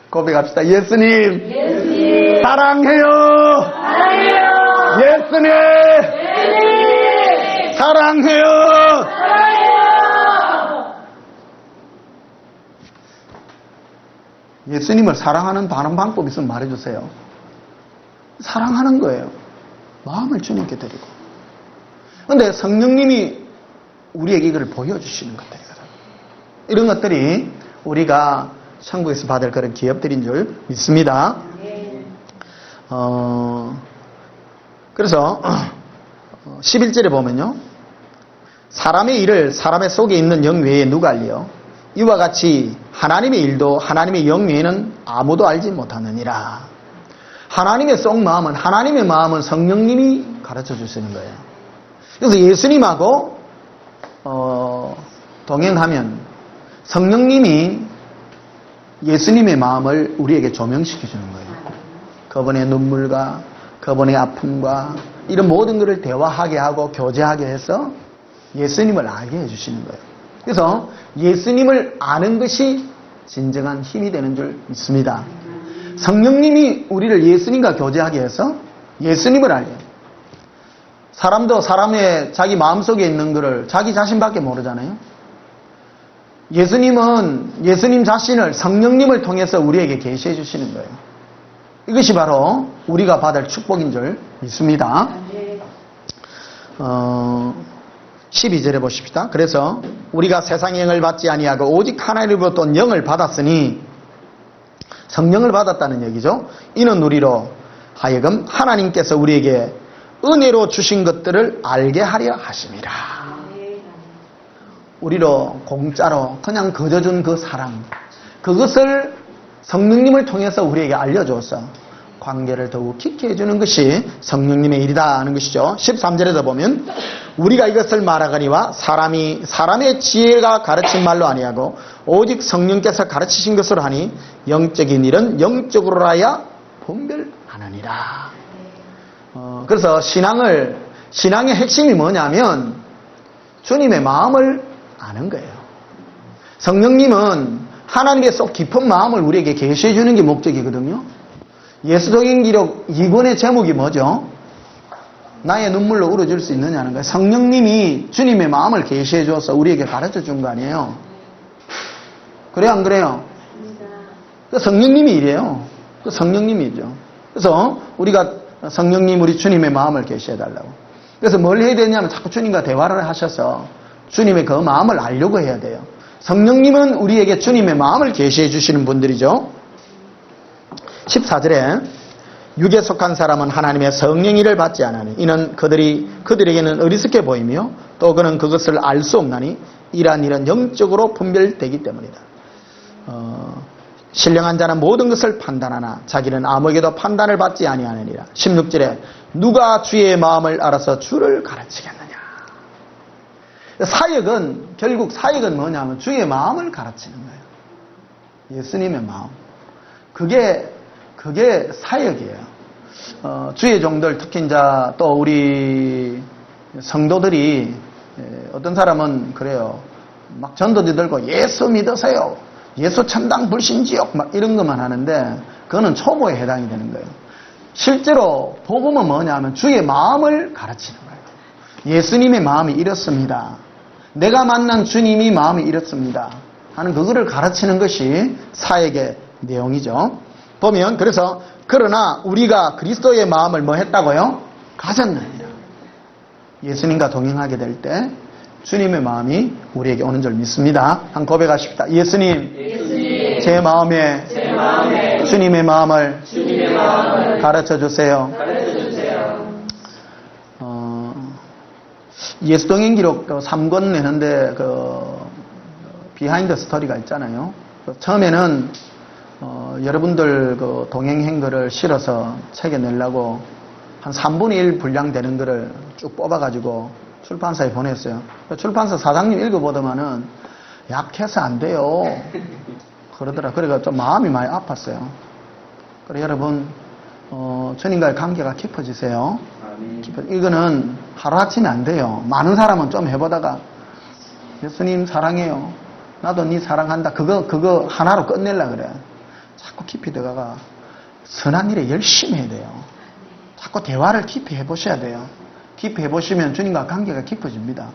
고백합시다. 예수님, 사랑해요. 예수님, 사랑해요. 예수님을 사랑하는 다른 방법이 있으면 말해주세요. 사랑하는 거예요. 마음을 주님께 드리고. 그런데 성령님이 우리에게 이걸 보여주시는 것들이거든요. 이런 것들이 우리가 천국에서 받을 그런 기업들인 줄 믿습니다. 그래서 11절에 보면요. 사람의 일을 사람의 속에 있는 영 외에 누가 알리요? 이와 같이 하나님의 일도 하나님의 영 외에는 아무도 알지 못하느니라. 하나님의 속마음은, 하나님의 마음은 성령님이 가르쳐 주시는 거예요. 그래서 예수님하고 동행하면 성령님이 예수님의 마음을 우리에게 조명시켜 주는 거예요. 그분의 눈물과 그분의 아픔과 이런 모든 것을 대화하게 하고 교제하게 해서 예수님을 알게 해주시는 거예요. 그래서 예수님을 아는 것이 진정한 힘이 되는 줄 믿습니다. 성령님이 우리를 예수님과 교제하게 해서 예수님을 알게 해요. 사람도 사람의 자기 마음속에 있는 것을 자기 자신밖에 모르잖아요. 예수님은 예수님 자신을 성령님을 통해서 우리에게 계시해 주시는 거예요. 이것이 바로 우리가 받을 축복인 줄 믿습니다. 12절에 보십시다. 그래서 우리가 세상의 영을 받지 아니하고 오직 하나님으로부터 온 영을 받았으니, 성령을 받았다는 얘기죠. 이는 우리로 하여금 하나님께서 우리에게 은혜로 주신 것들을 알게 하려 하심이라. 우리로 공짜로 그냥 거저준 그 사랑, 그것을 성령님을 통해서 우리에게 알려줘서 관계를 더욱 깊게 해주는 것이 성령님의 일이다 하는 것이죠. 13절에서 보면 우리가 이것을 말하거니와 사람의 지혜가 가르친 말로 아니하고 오직 성령께서 가르치신 것으로 하니 영적인 일은 영적으로라야 분별하느니라. 그래서 신앙의 핵심이 뭐냐면 주님의 마음을 아는 거예요. 성령님은 하나님의 속 깊은 마음을 우리에게 계시해 주는 게 목적이거든요. 예수독인 기록 2권의 제목이 뭐죠? 나의 눈물로 울어줄 수 있느냐는 거예요. 성령님이 주님의 마음을 계시해 주어서 우리에게 가르쳐 준 거 아니에요? 그래요, 안 그래요? 그 성령님이 이래요. 그 성령님이죠. 그래서 우리가 성령님, 우리 주님의 마음을 계시해 달라고. 그래서 뭘 해야 되냐면 자꾸 주님과 대화를 하셔서 주님의 그 마음을 알려고 해야 돼요. 성령님은 우리에게 주님의 마음을 계시해 주시는 분들이죠. 14절에 육에 속한 사람은 하나님의 성령이를 받지 않으니 이는 그들에게는 어리석게 보이며 또 그는 그것을 알 수 없나니 이러한 일은 영적으로 분별되기 때문이다. 신령한 자는 모든 것을 판단하나 자기는 아무에게도 판단을 받지 아니하느니라. 16절에 누가 주의 마음을 알아서 주를 가르치겠느냐. 결국 사역은 뭐냐면 주의 마음을 가르치는 거예요. 예수님의 마음. 그게 사역이에요. 주의 종들, 특히 이제 또 우리 성도들이, 어떤 사람은 그래요. 막 전도지 들고 예수 믿으세요. 예수 천당 불신지옥 막 이런 것만 하는데 그거는 초보에 해당이 되는 거예요. 실제로 복음은 뭐냐면 주의 마음을 가르치는 거예요. 예수님의 마음이 이렇습니다. 내가 만난 주님이 마음이 이렇습니다 하는 그거를 가르치는 것이 사역의 내용이죠. 보면 그래서 그러나 우리가 그리스도의 마음을 뭐 했다고요? 가졌느니라. 예수님과 동행하게 될 때 주님의 마음이 우리에게 오는 줄 믿습니다. 한 고백하십시다. 예수님, 제 마음에 주님의 마음을 가르쳐 주세요. 예수동행 기록 3권 내는데 비하인드 스토리가 있잖아요. 처음에는 여러분들 동행행 거를 실어서 책에 내려고 한 3분의 1 분량 되는 거를 쭉 뽑아가지고 출판사에 보냈어요. 출판사 사장님 읽어보더만은 약해서 안 돼요. 그러더라. 그래가 좀 마음이 많이 아팠어요. 그래 여러분 주님과의 관계가 깊어지세요. 이거는 하루아침에 안 돼요. 많은 사람은 좀 해보다가 예수님 사랑해요. 나도 네 사랑한다. 그거 하나로 끝내려고 그래. 자꾸 깊이 들어가가 선한 일에 열심히 해야 돼요. 자꾸 대화를 깊이 해보셔야 돼요. 깊이 해보시면 주님과 관계가 깊어집니다.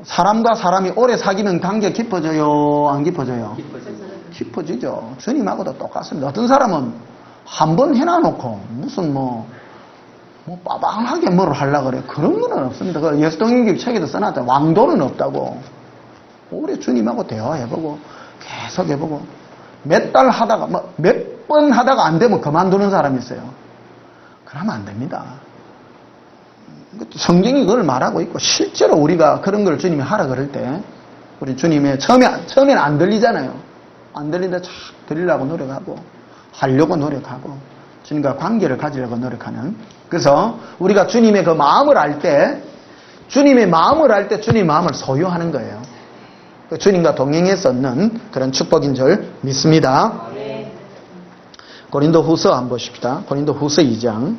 사람과 사람이 오래 사귀면 관계가 깊어져요? 안 깊어져요? 깊어지죠. 주님하고도 똑같습니다. 어떤 사람은 한 번 해놔놓고 무슨 빠방하게 뭐를 하려고 그래. 그런 건 없습니다. 그 예수동행기 책에도 써놨잖아요. 왕도는 없다고. 오래 주님하고 대화해보고 계속 해보고 몇 달 하다가 몇 번 하다가 안 되면 그만두는 사람이 있어요. 그러면 안 됩니다. 성경이 그걸 말하고 있고 실제로 우리가 그런 걸 주님이 하라 그럴 때 우리 주님의 처음에는 안 들리잖아요. 안 들리는데 쫙 들리려고 노력하고 하려고 노력하고 주님과 관계를 가지려고 노력하는. 그래서 우리가 주님의 그 마음을 알 때 주님의 마음을 소유하는 거예요. 주님과 동행해서 얻는 그런 축복인 줄 믿습니다. 고린도 후서 한번 보십시다. 고린도 후서 2장.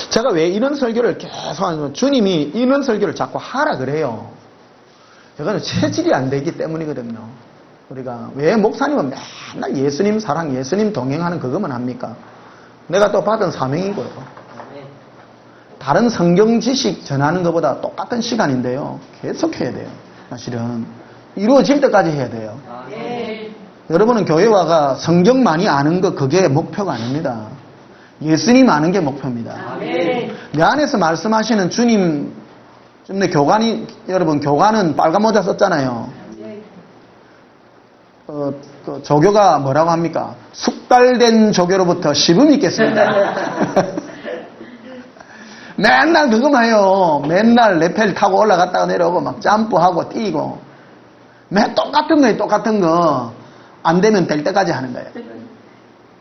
제가 왜 이런 설교를 계속 하냐면 주님이 이런 설교를 자꾸 하라 그래요. 이거는 체질이 안 되기 때문이거든요. 우리가 왜 목사님은 맨날 예수님 사랑, 예수님 동행하는 그것만 합니까? 내가 또 받은 사명이고요. 다른 성경 지식 전하는 것보다 똑같은 시간인데요. 계속 해야 돼요. 사실은 이루어질 때까지 해야 돼요. 여러분은 교회 와가 성경 많이 아는 거 그게 목표가 아닙니다. 예수님 아는 게 목표입니다. 내 안에서 말씀하시는 주님, 내 여러분 교관은 빨간 모자 썼잖아요. 조교가 뭐라고 합니까? 숙달된 조교로부터 시범이 있겠습니다. 맨날 그거만 해요. 맨날 레펠 타고 올라갔다가 내려오고 막 점프하고 뛰고 맨 똑같은 거예요. 똑같은 거. 안 되면 될 때까지 하는 거예요.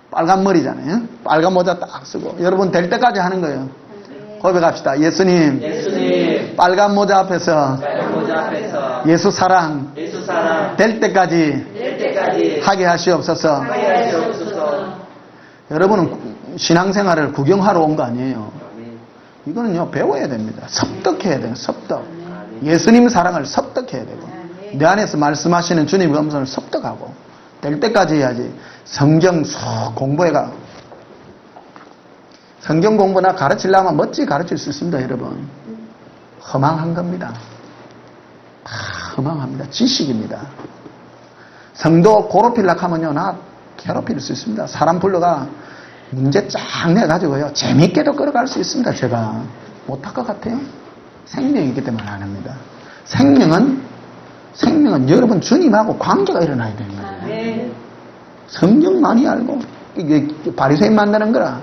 빨간 머리잖아요. 빨간 모자 딱 쓰고 여러분 될 때까지 하는 거예요. 고백합시다. 예수님 빨간 모자 앞에서 예수 사랑 될 때까지 하게 하시옵소서. 여러분은 신앙생활을 구경하러 온 거 아니에요. 이거는요 배워야 됩니다. 습득해야 돼요. 습득. 예수님 사랑을 습득해야 되고 내 안에서 말씀하시는 주님의 음성을 습득하고 될 때까지 해야지. 성경 쏙 공부해가. 성경 공부나 가르치려면 멋지게 가르칠 수 있습니다. 여러분. 허망한 겁니다. 허망합니다. 지식입니다. 성도 고로필락 하면요 나 괴롭힐 수 있습니다. 사람 불러가 문제 쫙 내가지고요 재밌게도 끌어갈 수 있습니다. 제가 못할 것 같아요. 생명이기 때문에 안 합니다. 생명은 여러분 주님하고 관계가 일어나야 되는 거예요. 성경 많이 알고 이게 바리새인 만드는 거라.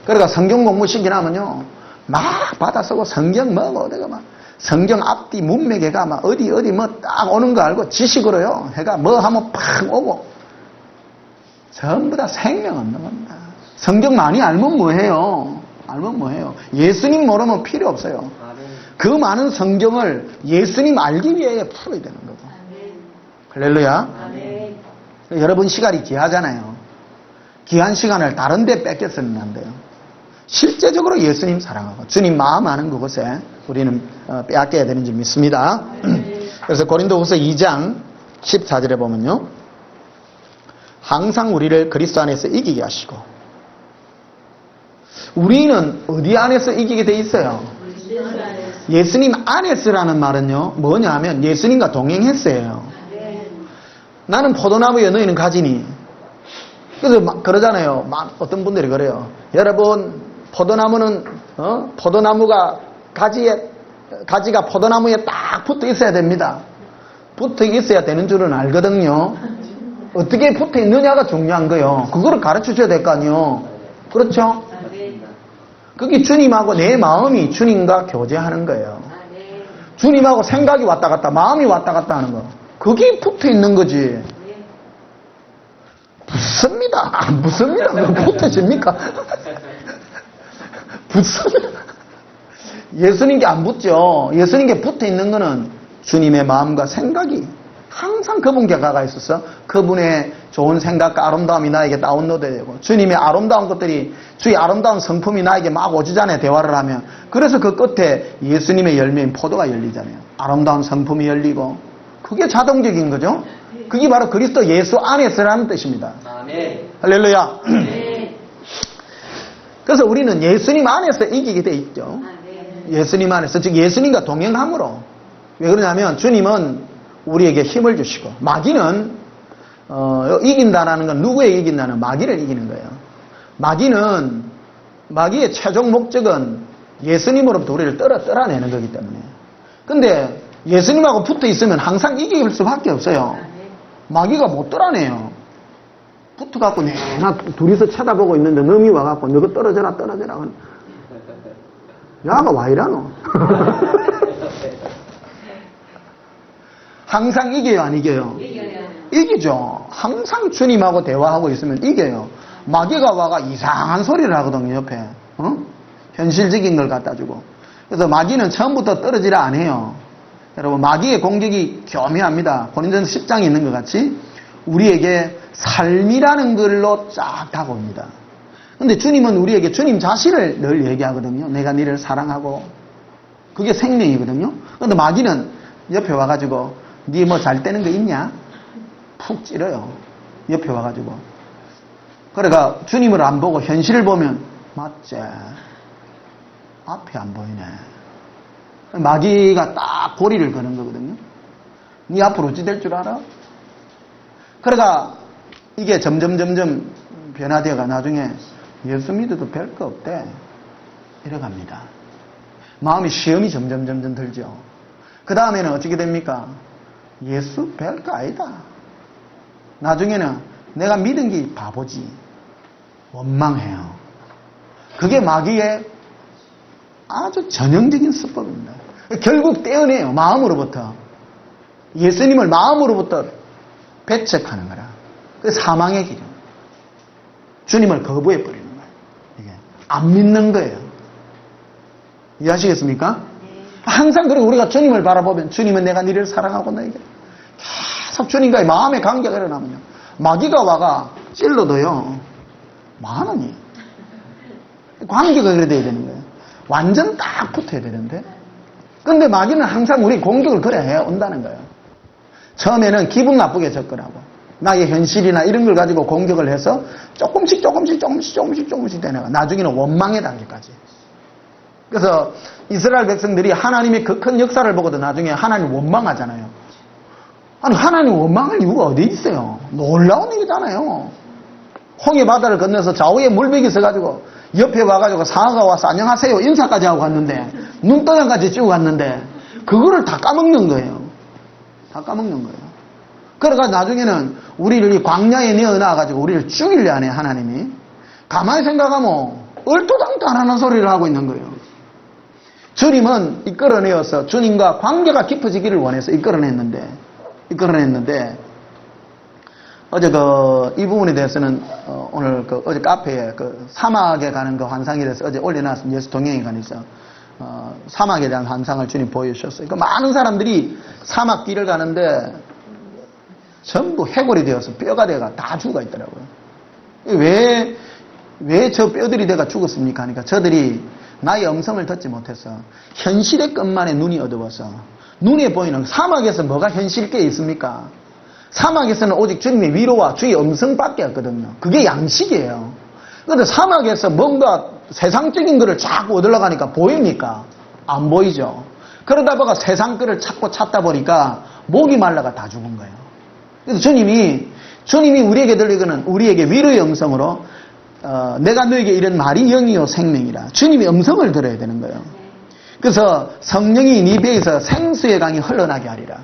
그러니까 성경 공부 시키나면요 막 받아 쓰고 성경 뭐고 내가 막 성경 앞뒤 문맥에가 막 어디 뭐 딱 오는 거 알고 지식으로요 해가 뭐 하면 팍 오고 전부 다 생명 없는 겁니다. 성경 많이 알면 뭐해요? 예수님 모르면 필요 없어요. 그 많은 성경을 예수님 알기 위해 풀어야 되는 거고. 할렐루야. 여러분 시간이 귀하잖아요. 귀한 시간을 다른 데 뺏겨서는 안 돼요. 실제적으로 예수님 사랑하고 주님 마음 아는 그곳에 우리는 빼앗겨야 되는지 믿습니다. 그래서 고린도후서 2장 14절에 보면요. 항상 우리를 그리스도 안에서 이기게 하시고 우리는 어디 안에서 이기게 돼 있어요? 예수님 안에서라는 말은요 뭐냐 하면 예수님과 동행했어요. 나는 포도나무에 너희는 가지니. 그래서 그러잖아요. 어떤 분들이 그래요. 여러분, 포도나무는 포도나무가 가지가 포도나무에 딱 붙어 있어야 됩니다. 붙어 있어야 되는 줄은 알거든요. 어떻게 붙어 있느냐가 중요한 거예요. 그거를 가르쳐 줘야 될 거 아니에요. 그렇죠? 그게 주님하고 내 마음이 주님과 교제하는 거예요. 주님하고 생각이 왔다 갔다, 마음이 왔다 갔다 하는 거. 그게 붙어 있는 거지. 붙습니다. 안 붙습니다. 뭐 붙어집니까? 붙습니다. 예수님께 안 붙죠. 예수님께 붙어 있는 거는 주님의 마음과 생각이 항상 그분께 가가 있어서 그분의 좋은 생각과 아름다움이 나에게 다운로드되고 주님의 아름다운 것들이 주의 아름다운 성품이 나에게 막 오지잖아요. 대화를 하면. 그래서 그 끝에 예수님의 열매인 포도가 열리잖아요. 아름다운 성품이 열리고 그게 자동적인 거죠. 그게 바로 그리스도 예수 안에서라는 뜻입니다. 아멘. 할렐루야. 그래서 우리는 예수님 안에서 이기게 돼 있죠. 예수님 안에서, 즉 예수님과 동행함으로. 왜 그러냐면 주님은 우리에게 힘을 주시고 마귀는 이긴다라는 건 누구에 이긴다는 마귀를 이기는 거예요. 마귀의 최종 목적은 예수님으로부터 우리를 떨어내는 거기 때문에. 근데 예수님하고 붙어 있으면 항상 이길 수밖에 없어요. 마귀가 못 떨어내요. 붙어갖고 내가 둘이서 쳐다보고 있는데 놈이 와갖고 너가 떨어져라. 야가 와 이라노. 항상 이겨요, 안 이겨요? 이기죠. 항상 주님하고 대화하고 있으면 이겨요. 마귀가 와가 이상한 소리를 하거든요, 옆에. 현실적인 걸 갖다 주고. 그래서 마귀는 처음부터 떨어지라 안 해요. 여러분, 마귀의 공격이 교묘합니다. 고린도전서 10장에 있는 것 같이 우리에게 삶이라는 걸로 쫙 다가옵니다. 근데 주님은 우리에게 주님 자신을 늘 얘기하거든요. 내가 너를 사랑하고. 그게 생명이거든요. 근데 마귀는 옆에 와가지고 니 뭐 잘 되는 거 있냐? 푹 찌르요. 옆에 와가지고. 그러니까 주님을 안 보고 현실을 보면 맞지? 앞이 안 보이네. 마귀가 딱 고리를 거는 거거든요. 니 앞으로 어찌 될 줄 알아? 그러니까 이게 점점 변화되어가 나중에 예수 믿어도 별거 없대. 이래갑니다. 마음이 시험이 점점 들죠. 그 다음에는 어떻게 됩니까? 예수 별거 아니다. 나중에는 내가 믿은 게 바보지. 원망해요. 그게 마귀의 아주 전형적인 수법입니다. 결국 떼어내요. 마음으로부터. 예수님을 마음으로부터 배척하는 거라. 그게 사망의 길이에요. 주님을 거부해버리는 거예요. 이게 안 믿는 거예요. 이해하시겠습니까? 항상 그리고 우리가 주님을 바라보면 주님은 내가 너를 사랑하고 너에게 계속 주님과의 마음의 관계가 일어나면요. 마귀가 와가 찔러도요. 많으니. 관계가 그래 돼야 되는 거예요. 완전 딱 붙어야 되는데. 근데 마귀는 항상 우리 공격을 그래 해 온다는 거예요. 처음에는 기분 나쁘게 접근하고 나의 현실이나 이런 걸 가지고 공격을 해서 조금씩 되네요. 나중에는 원망에 달기까지. 그래서 이스라엘 백성들이 하나님의 그 큰 역사를 보고도 나중에 하나님 원망하잖아요. 아니 하나님 원망할 이유가 어디 있어요? 놀라운 일이잖아요. 홍해 바다를 건너서 좌우에 물백이 있어가지고 옆에 와가지고 상어가 와서 안녕하세요 인사까지 하고 갔는데 눈도장까지 찌고 갔는데 그거를 다 까먹는 거예요. 다 까먹는 거예요. 그러니까 나중에는 우리를 이 광야에 내어놔가지고 우리를 죽이려 하네 하나님이. 가만히 생각하면 얼토당토 안 하는 소리를 하고 있는 거예요. 주님은 이끌어내어서 주님과 관계가 깊어지기를 원해서 이끌어냈는데 어제 이 부분에 대해서는 오늘 어제 카페에 사막에 가는 그 환상에 대해서 어제 올려놨습니다. 예수 동행에 관해서 사막에 대한 환상을 주님 보여주셨어요. 그러니까 많은 사람들이 사막 길을 가는데 전부 해골이 되어서 뼈가 돼가 다 죽어 있더라고요. 왜 저 뼈들이 돼가 죽었습니까? 하니까 저들이 나의 음성을 듣지 못해서 현실의 것만에 눈이 어두워서 눈에 보이는 사막에서 뭐가 현실계 있습니까? 사막에서는 오직 주님의 위로와 주의 음성밖에 없거든요. 그게 양식이에요. 그런데 사막에서 뭔가 세상적인 것을 자꾸 얻으러 가니까 보입니까? 안 보이죠. 그러다 보니까 세상 것을 찾다 보니까 목이 말라가 다 죽은 거예요. 그래서 주님이 우리에게 들리거는 우리에게 위로의 음성으로 내가 너에게 이런 말이 영이요 생명이라. 주님이 음성을 들어야 되는 거예요. 그래서 성령이 네 배에서 생수의 강이 흘러나게 하리라.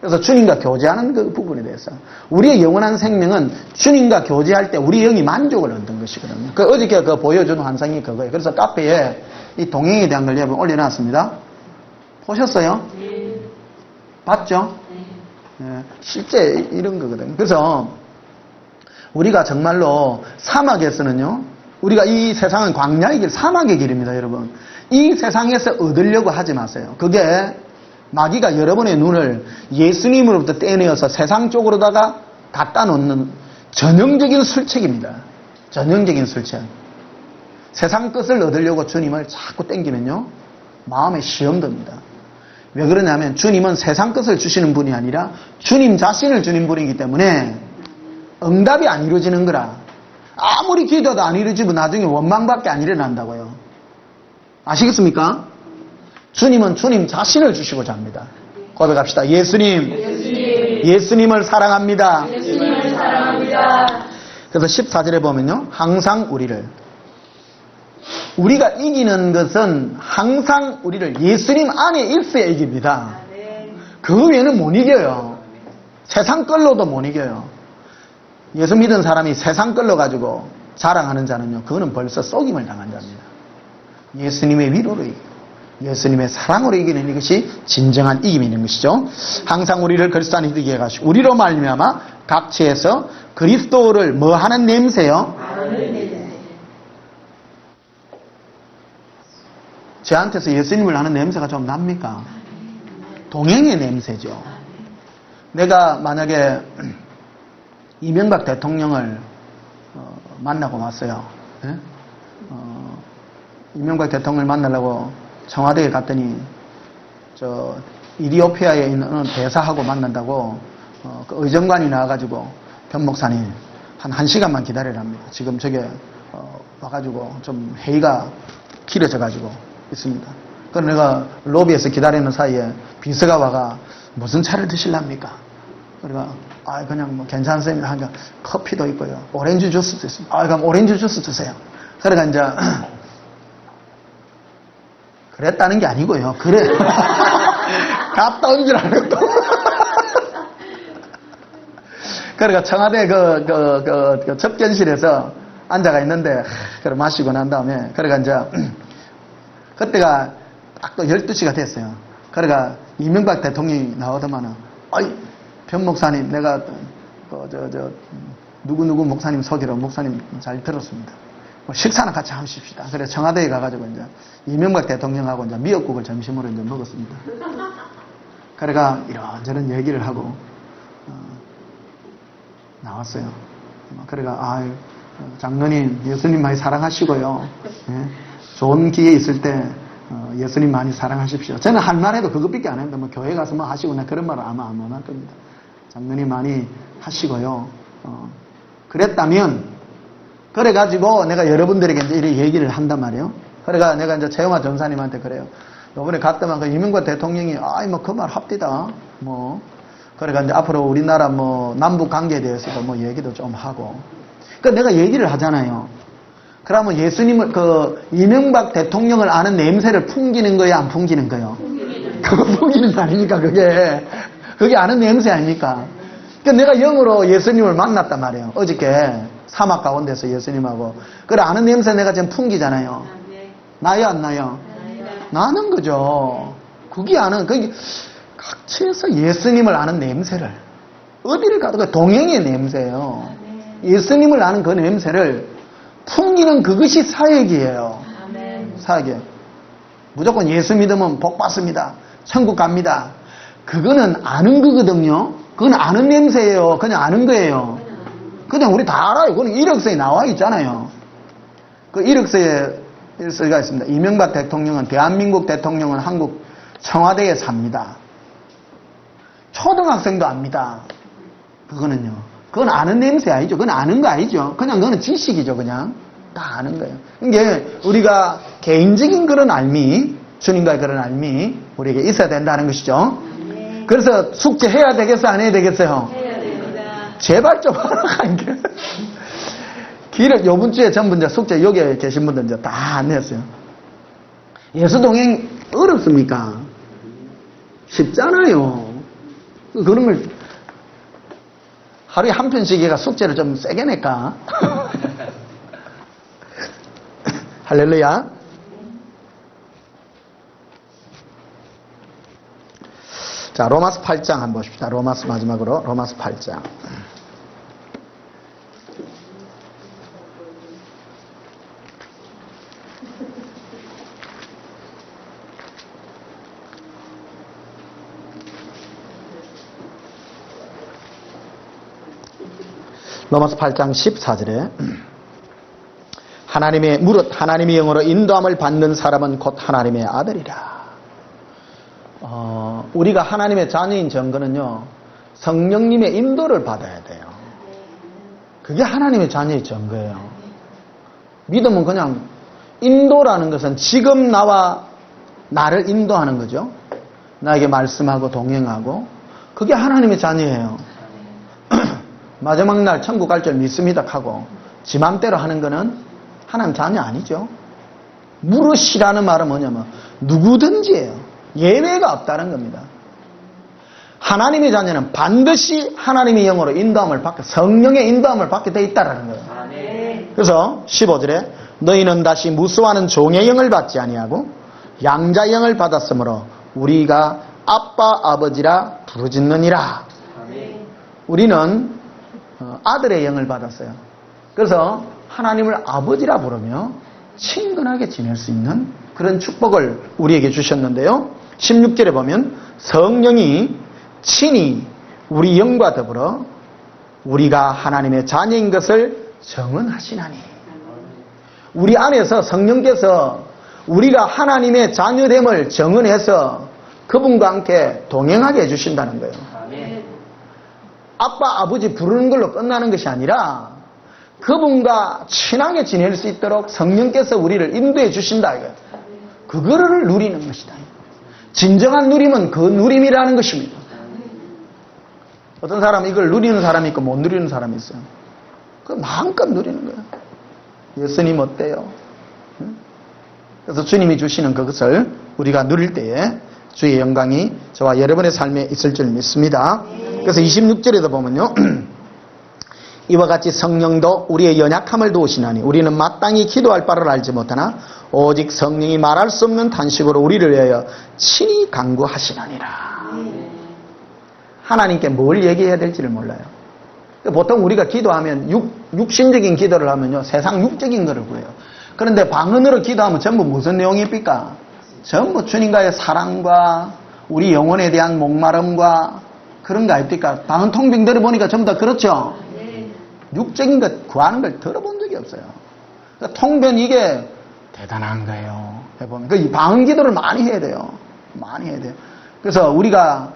그래서 주님과 교제하는 그 부분에 대해서 우리의 영원한 생명은 주님과 교제할 때 우리 영이 만족을 얻는 것이거든요. 어저께 보여준 환상이 그거예요. 그래서 카페에 이 동행에 대한 걸 여러분 올려놨습니다. 보셨어요? 네. 봤죠? 네. 실제 이런 거거든요. 그래서 우리가 정말로 사막에서는요, 우리가 이 세상은 광야의 길, 사막의 길입니다, 여러분. 이 세상에서 얻으려고 하지 마세요. 그게 마귀가 여러분의 눈을 예수님으로부터 떼내어서 세상 쪽으로다가 갖다 놓는 전형적인 술책입니다. 전형적인 술책. 세상 것을 얻으려고 주님을 자꾸 땡기면요, 마음에 시험 듭니다. 왜 그러냐면 주님은 세상 것을 주시는 분이 아니라 주님 자신을 주는 분이기 때문에 응답이 안 이루어지는 거라. 아무리 기도도 안 이루어지고 나중에 원망밖에 안 일어난다고요. 아시겠습니까? 주님은 주님 자신을 주시고자 합니다. 고백합시다. 예수님을 사랑합니다. 예수님을 사랑합니다. 그래서 14절에 보면요, 항상 우리가 이기는 것은 항상 우리를 예수님 안에 있어야 이깁니다. 그 외에는 못 이겨요. 세상 걸로도 못 이겨요. 예수 믿은 사람이 세상 걸로 가지고 자랑하는 자는요, 그거는 벌써 속임을 당한 자입니다. 예수님의 위로로 이겨요. 예수님의 사랑으로 이기는 이것이 진정한 이김이 있는 것이죠. 항상 우리를 그리스도 안에 이기게 하시고 우리로 말미암아 각처에서 그리스도를 뭐 하는 냄새요? 저한테서 예수님을 아는 냄새가 좀 납니까? 동행의 냄새죠. 내가 만약에 이명박 대통령을 만나고 왔어요. 예? 이명박 대통령을 만나려고 청와대에 갔더니 저 이디오피아에 있는 대사하고 만난다고 그 의정관이 나와가지고 변 목사님 한 1시간만 기다리랍니다. 지금 저게 와가지고 좀 회의가 길어져가지고 있습니다. 그래서 내가 로비에서 기다리는 사이에 비서가 와가 무슨 차를 드실랍니까? 그러니까 그냥 뭐 괜찮습니다. 하니까 커피도 있고요, 오렌지 주스도 있습니다. 그럼 오렌지 주스 드세요. 그러니까 이제 그랬다는 게 아니고요. 그래. 갔다 온 줄 알고. 그러니까 청와대 그 접견실에서 앉아가 있는데, 그래 마시고 난 다음에, 그러니까 이제, 그때가 딱 또 12시가 됐어요. 그러니까 이명박 대통령이 나오더만은, 변 목사님, 내가, 누구 목사님 소개로 목사님 잘 들었습니다. 식사는 같이 하십시다. 그래서 청와대에 가가지고 이제 이명박 대통령하고 이제 미역국을 점심으로 이제 먹었습니다. 그래가 이런저런 얘기를 하고 나왔어요. 그래가 장로님 예수님 많이 사랑하시고요. 예? 좋은 기회 있을 때 예수님 많이 사랑하십시오. 저는 할 말해도 그것밖에 안 했는데 뭐 교회 가서 뭐 하시거나 그런 말을 아마 안 할 겁니다. 장로님 많이 하시고요. 그랬다면 그래가지고 내가 여러분들에게 이제 이렇게 얘기를 한단 말이에요. 그래가 내가 이제 최영화 전사님한테 그래요. 요번에 갔더만 그 이명박 대통령이 뭐 그 말 합디다. 뭐 그래가 이제 앞으로 우리나라 뭐 남북 관계에 대해서도 뭐 얘기도 좀 하고. 그러니까 내가 얘기를 하잖아요. 그러면 예수님을 그 이명박 대통령을 아는 냄새를 풍기는 거야, 안 풍기는 거요? 그거 풍기는 거 아닙니까? 그게 아는 냄새 아닙니까? 그러니까 내가 영으로 예수님을 만났단 말이에요. 어저께 사막 가운데서 예수님하고. 그래 아는 냄새 내가 지금 풍기잖아요. 나요 안 나요? 나는 거죠. 그게 아는 각처에서 예수님을 아는 냄새를 어디를 가도 동행의 냄새예요. 예수님을 아는 그 냄새를 풍기는 그것이 사역이에요. 사역이에요. 무조건 예수 믿으면 복 받습니다. 천국 갑니다. 그거는 아는 거거든요. 그건 아는 냄새예요. 그냥 아는 거예요. 그냥 우리 다 알아요. 그건 이력서에 나와 있잖아요. 그 이력서에 일서가 있습니다. 이명박 대통령은, 대한민국 대통령은 한국 청와대에 삽니다. 초등학생도 압니다. 그거는요. 그건 아는 냄새 아니죠. 그건 아는 거 아니죠. 그냥 그거는 지식이죠. 그냥 다 아는 거예요. 이게 우리가 개인적인 그런 알미, 주님과의 그런 알미 우리에게 있어야 된다는 것이죠. 그래서 숙제해야 되겠어요? 안 해야 되겠어요? 제발 좀 하라니까. 길을 요번 주에 전부 이제 숙제 여기에 계신 분들 이제 다 안내했어요. 예수 동행 어렵습니까? 쉽잖아요. 그런 걸 하루에 한 편씩 얘가 숙제를 좀 세게 낼까? 할렐루야. 자, 로마서 8장 한번 보십시다. 로마서 마지막으로 로마서 8장. 로마서 8장 14절에 하나님의 영으로 인도함을 받는 사람은 곧 하나님의 아들이라. 우리가 하나님의 자녀인 증거는요, 성령님의 인도를 받아야 돼요. 그게 하나님의 자녀의 증거예요. 믿음은 그냥 인도라는 것은 지금 나를 인도하는 거죠. 나에게 말씀하고 동행하고, 그게 하나님의 자녀예요. 마지막 날 천국 갈 줄 믿습니다 하고 지 맘대로 하는 거는 하나님 자녀 아니죠. 무릇이라는 말은 뭐냐면 누구든지예요. 예외가 없다는 겁니다. 하나님의 자녀는 반드시 하나님의 영으로 인도함을 받게, 성령의 인도함을 받게 되어 있다는 거예요. 그래서 15절에 너희는 다시 무수하는 종의 영을 받지 아니하고 양자의 영을 받았으므로 우리가 아빠 아버지라 부르짖느니라. 우리는 아들의 영을 받았어요. 그래서 하나님을 아버지라 부르며 친근하게 지낼 수 있는 그런 축복을 우리에게 주셨는데요. 16절에 보면 성령이 친히 우리 영과 더불어 우리가 하나님의 자녀인 것을 증언하시나니. 우리 안에서 성령께서 우리가 하나님의 자녀됨을 증언해서 그분과 함께 동행하게 해주신다는 거예요. 아빠, 아버지 부르는 걸로 끝나는 것이 아니라 그분과 친하게 지낼 수 있도록 성령께서 우리를 인도해 주신다. 그거를 누리는 것이다. 진정한 누림은 그 누림이라는 것입니다. 어떤 사람은 이걸 누리는 사람이 있고 못 누리는 사람이 있어요. 그 마음껏 누리는 거예요. 예수님 어때요? 그래서 주님이 주시는 그것을 우리가 누릴 때에 주의 영광이 저와 여러분의 삶에 있을 줄 믿습니다. 그래서 26절에도 보면요. 이와 같이 성령도 우리의 연약함을 도우시나니 우리는 마땅히 기도할 바를 알지 못하나 오직 성령이 말할 수 없는 탄식으로 우리를 위하여 친히 간구하시나니라. 하나님께 뭘 얘기해야 될지를 몰라요. 보통 우리가 기도하면 육신적인 기도를 하면요, 세상 육적인 것을 구해요. 그런데 방언으로 기도하면 전부 무슨 내용입니까? 전부 주님과의 사랑과 우리 영혼에 대한 목마름과 그런 거 아닙니까? 방언 통빙 들어보니까 전부 다 그렇죠? 육적인 것 구하는 걸 들어본 적이 없어요. 그러니까 통변 이게 대단한 거예요. 해보면. 그 방언 기도를 많이 해야 돼요. 많이 해야 돼요. 그래서 우리가,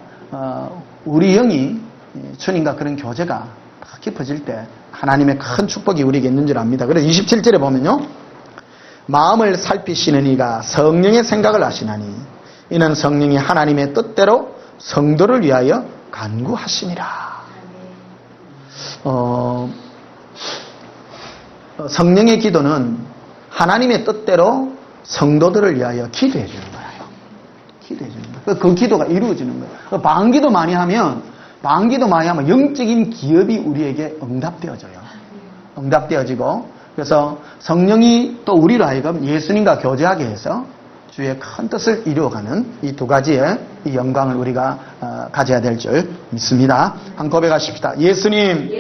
우리 영이 주님과 그런 교제가 깊어질 때 하나님의 큰 축복이 우리에게 있는 줄 압니다. 그래서 27절에 보면요. 마음을 살피시는 이가 성령의 생각을 아시나니 이는 성령이 하나님의 뜻대로 성도를 위하여 간구하시니라. 성령의 기도는 하나님의 뜻대로 성도들을 위하여 기도해 주는 거예요. 기도해 주는 거예요. 그 기도가 이루어지는 거예요. 방언기도 많이 하면 영적인 기업이 우리에게 응답되어져요. 응답되어지고 그래서 성령이 또 우리로 하여금 예수님과 교제하게 해서 주의 큰 뜻을 이루어가는 이 두 가지의 이 영광을 우리가 가져야 될 줄 믿습니다. 한 고백하십시다. 예수님을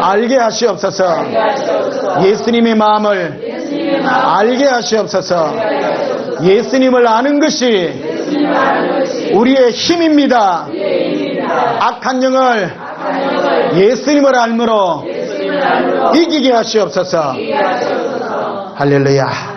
알게 하시옵소서. 예수님의 마음을 알게 하시옵소서. 예수님을 아는 것이 우리의 힘입니다. 악한 영을 예수님을 알므로 이기게 하시옵소서. 할렐루야.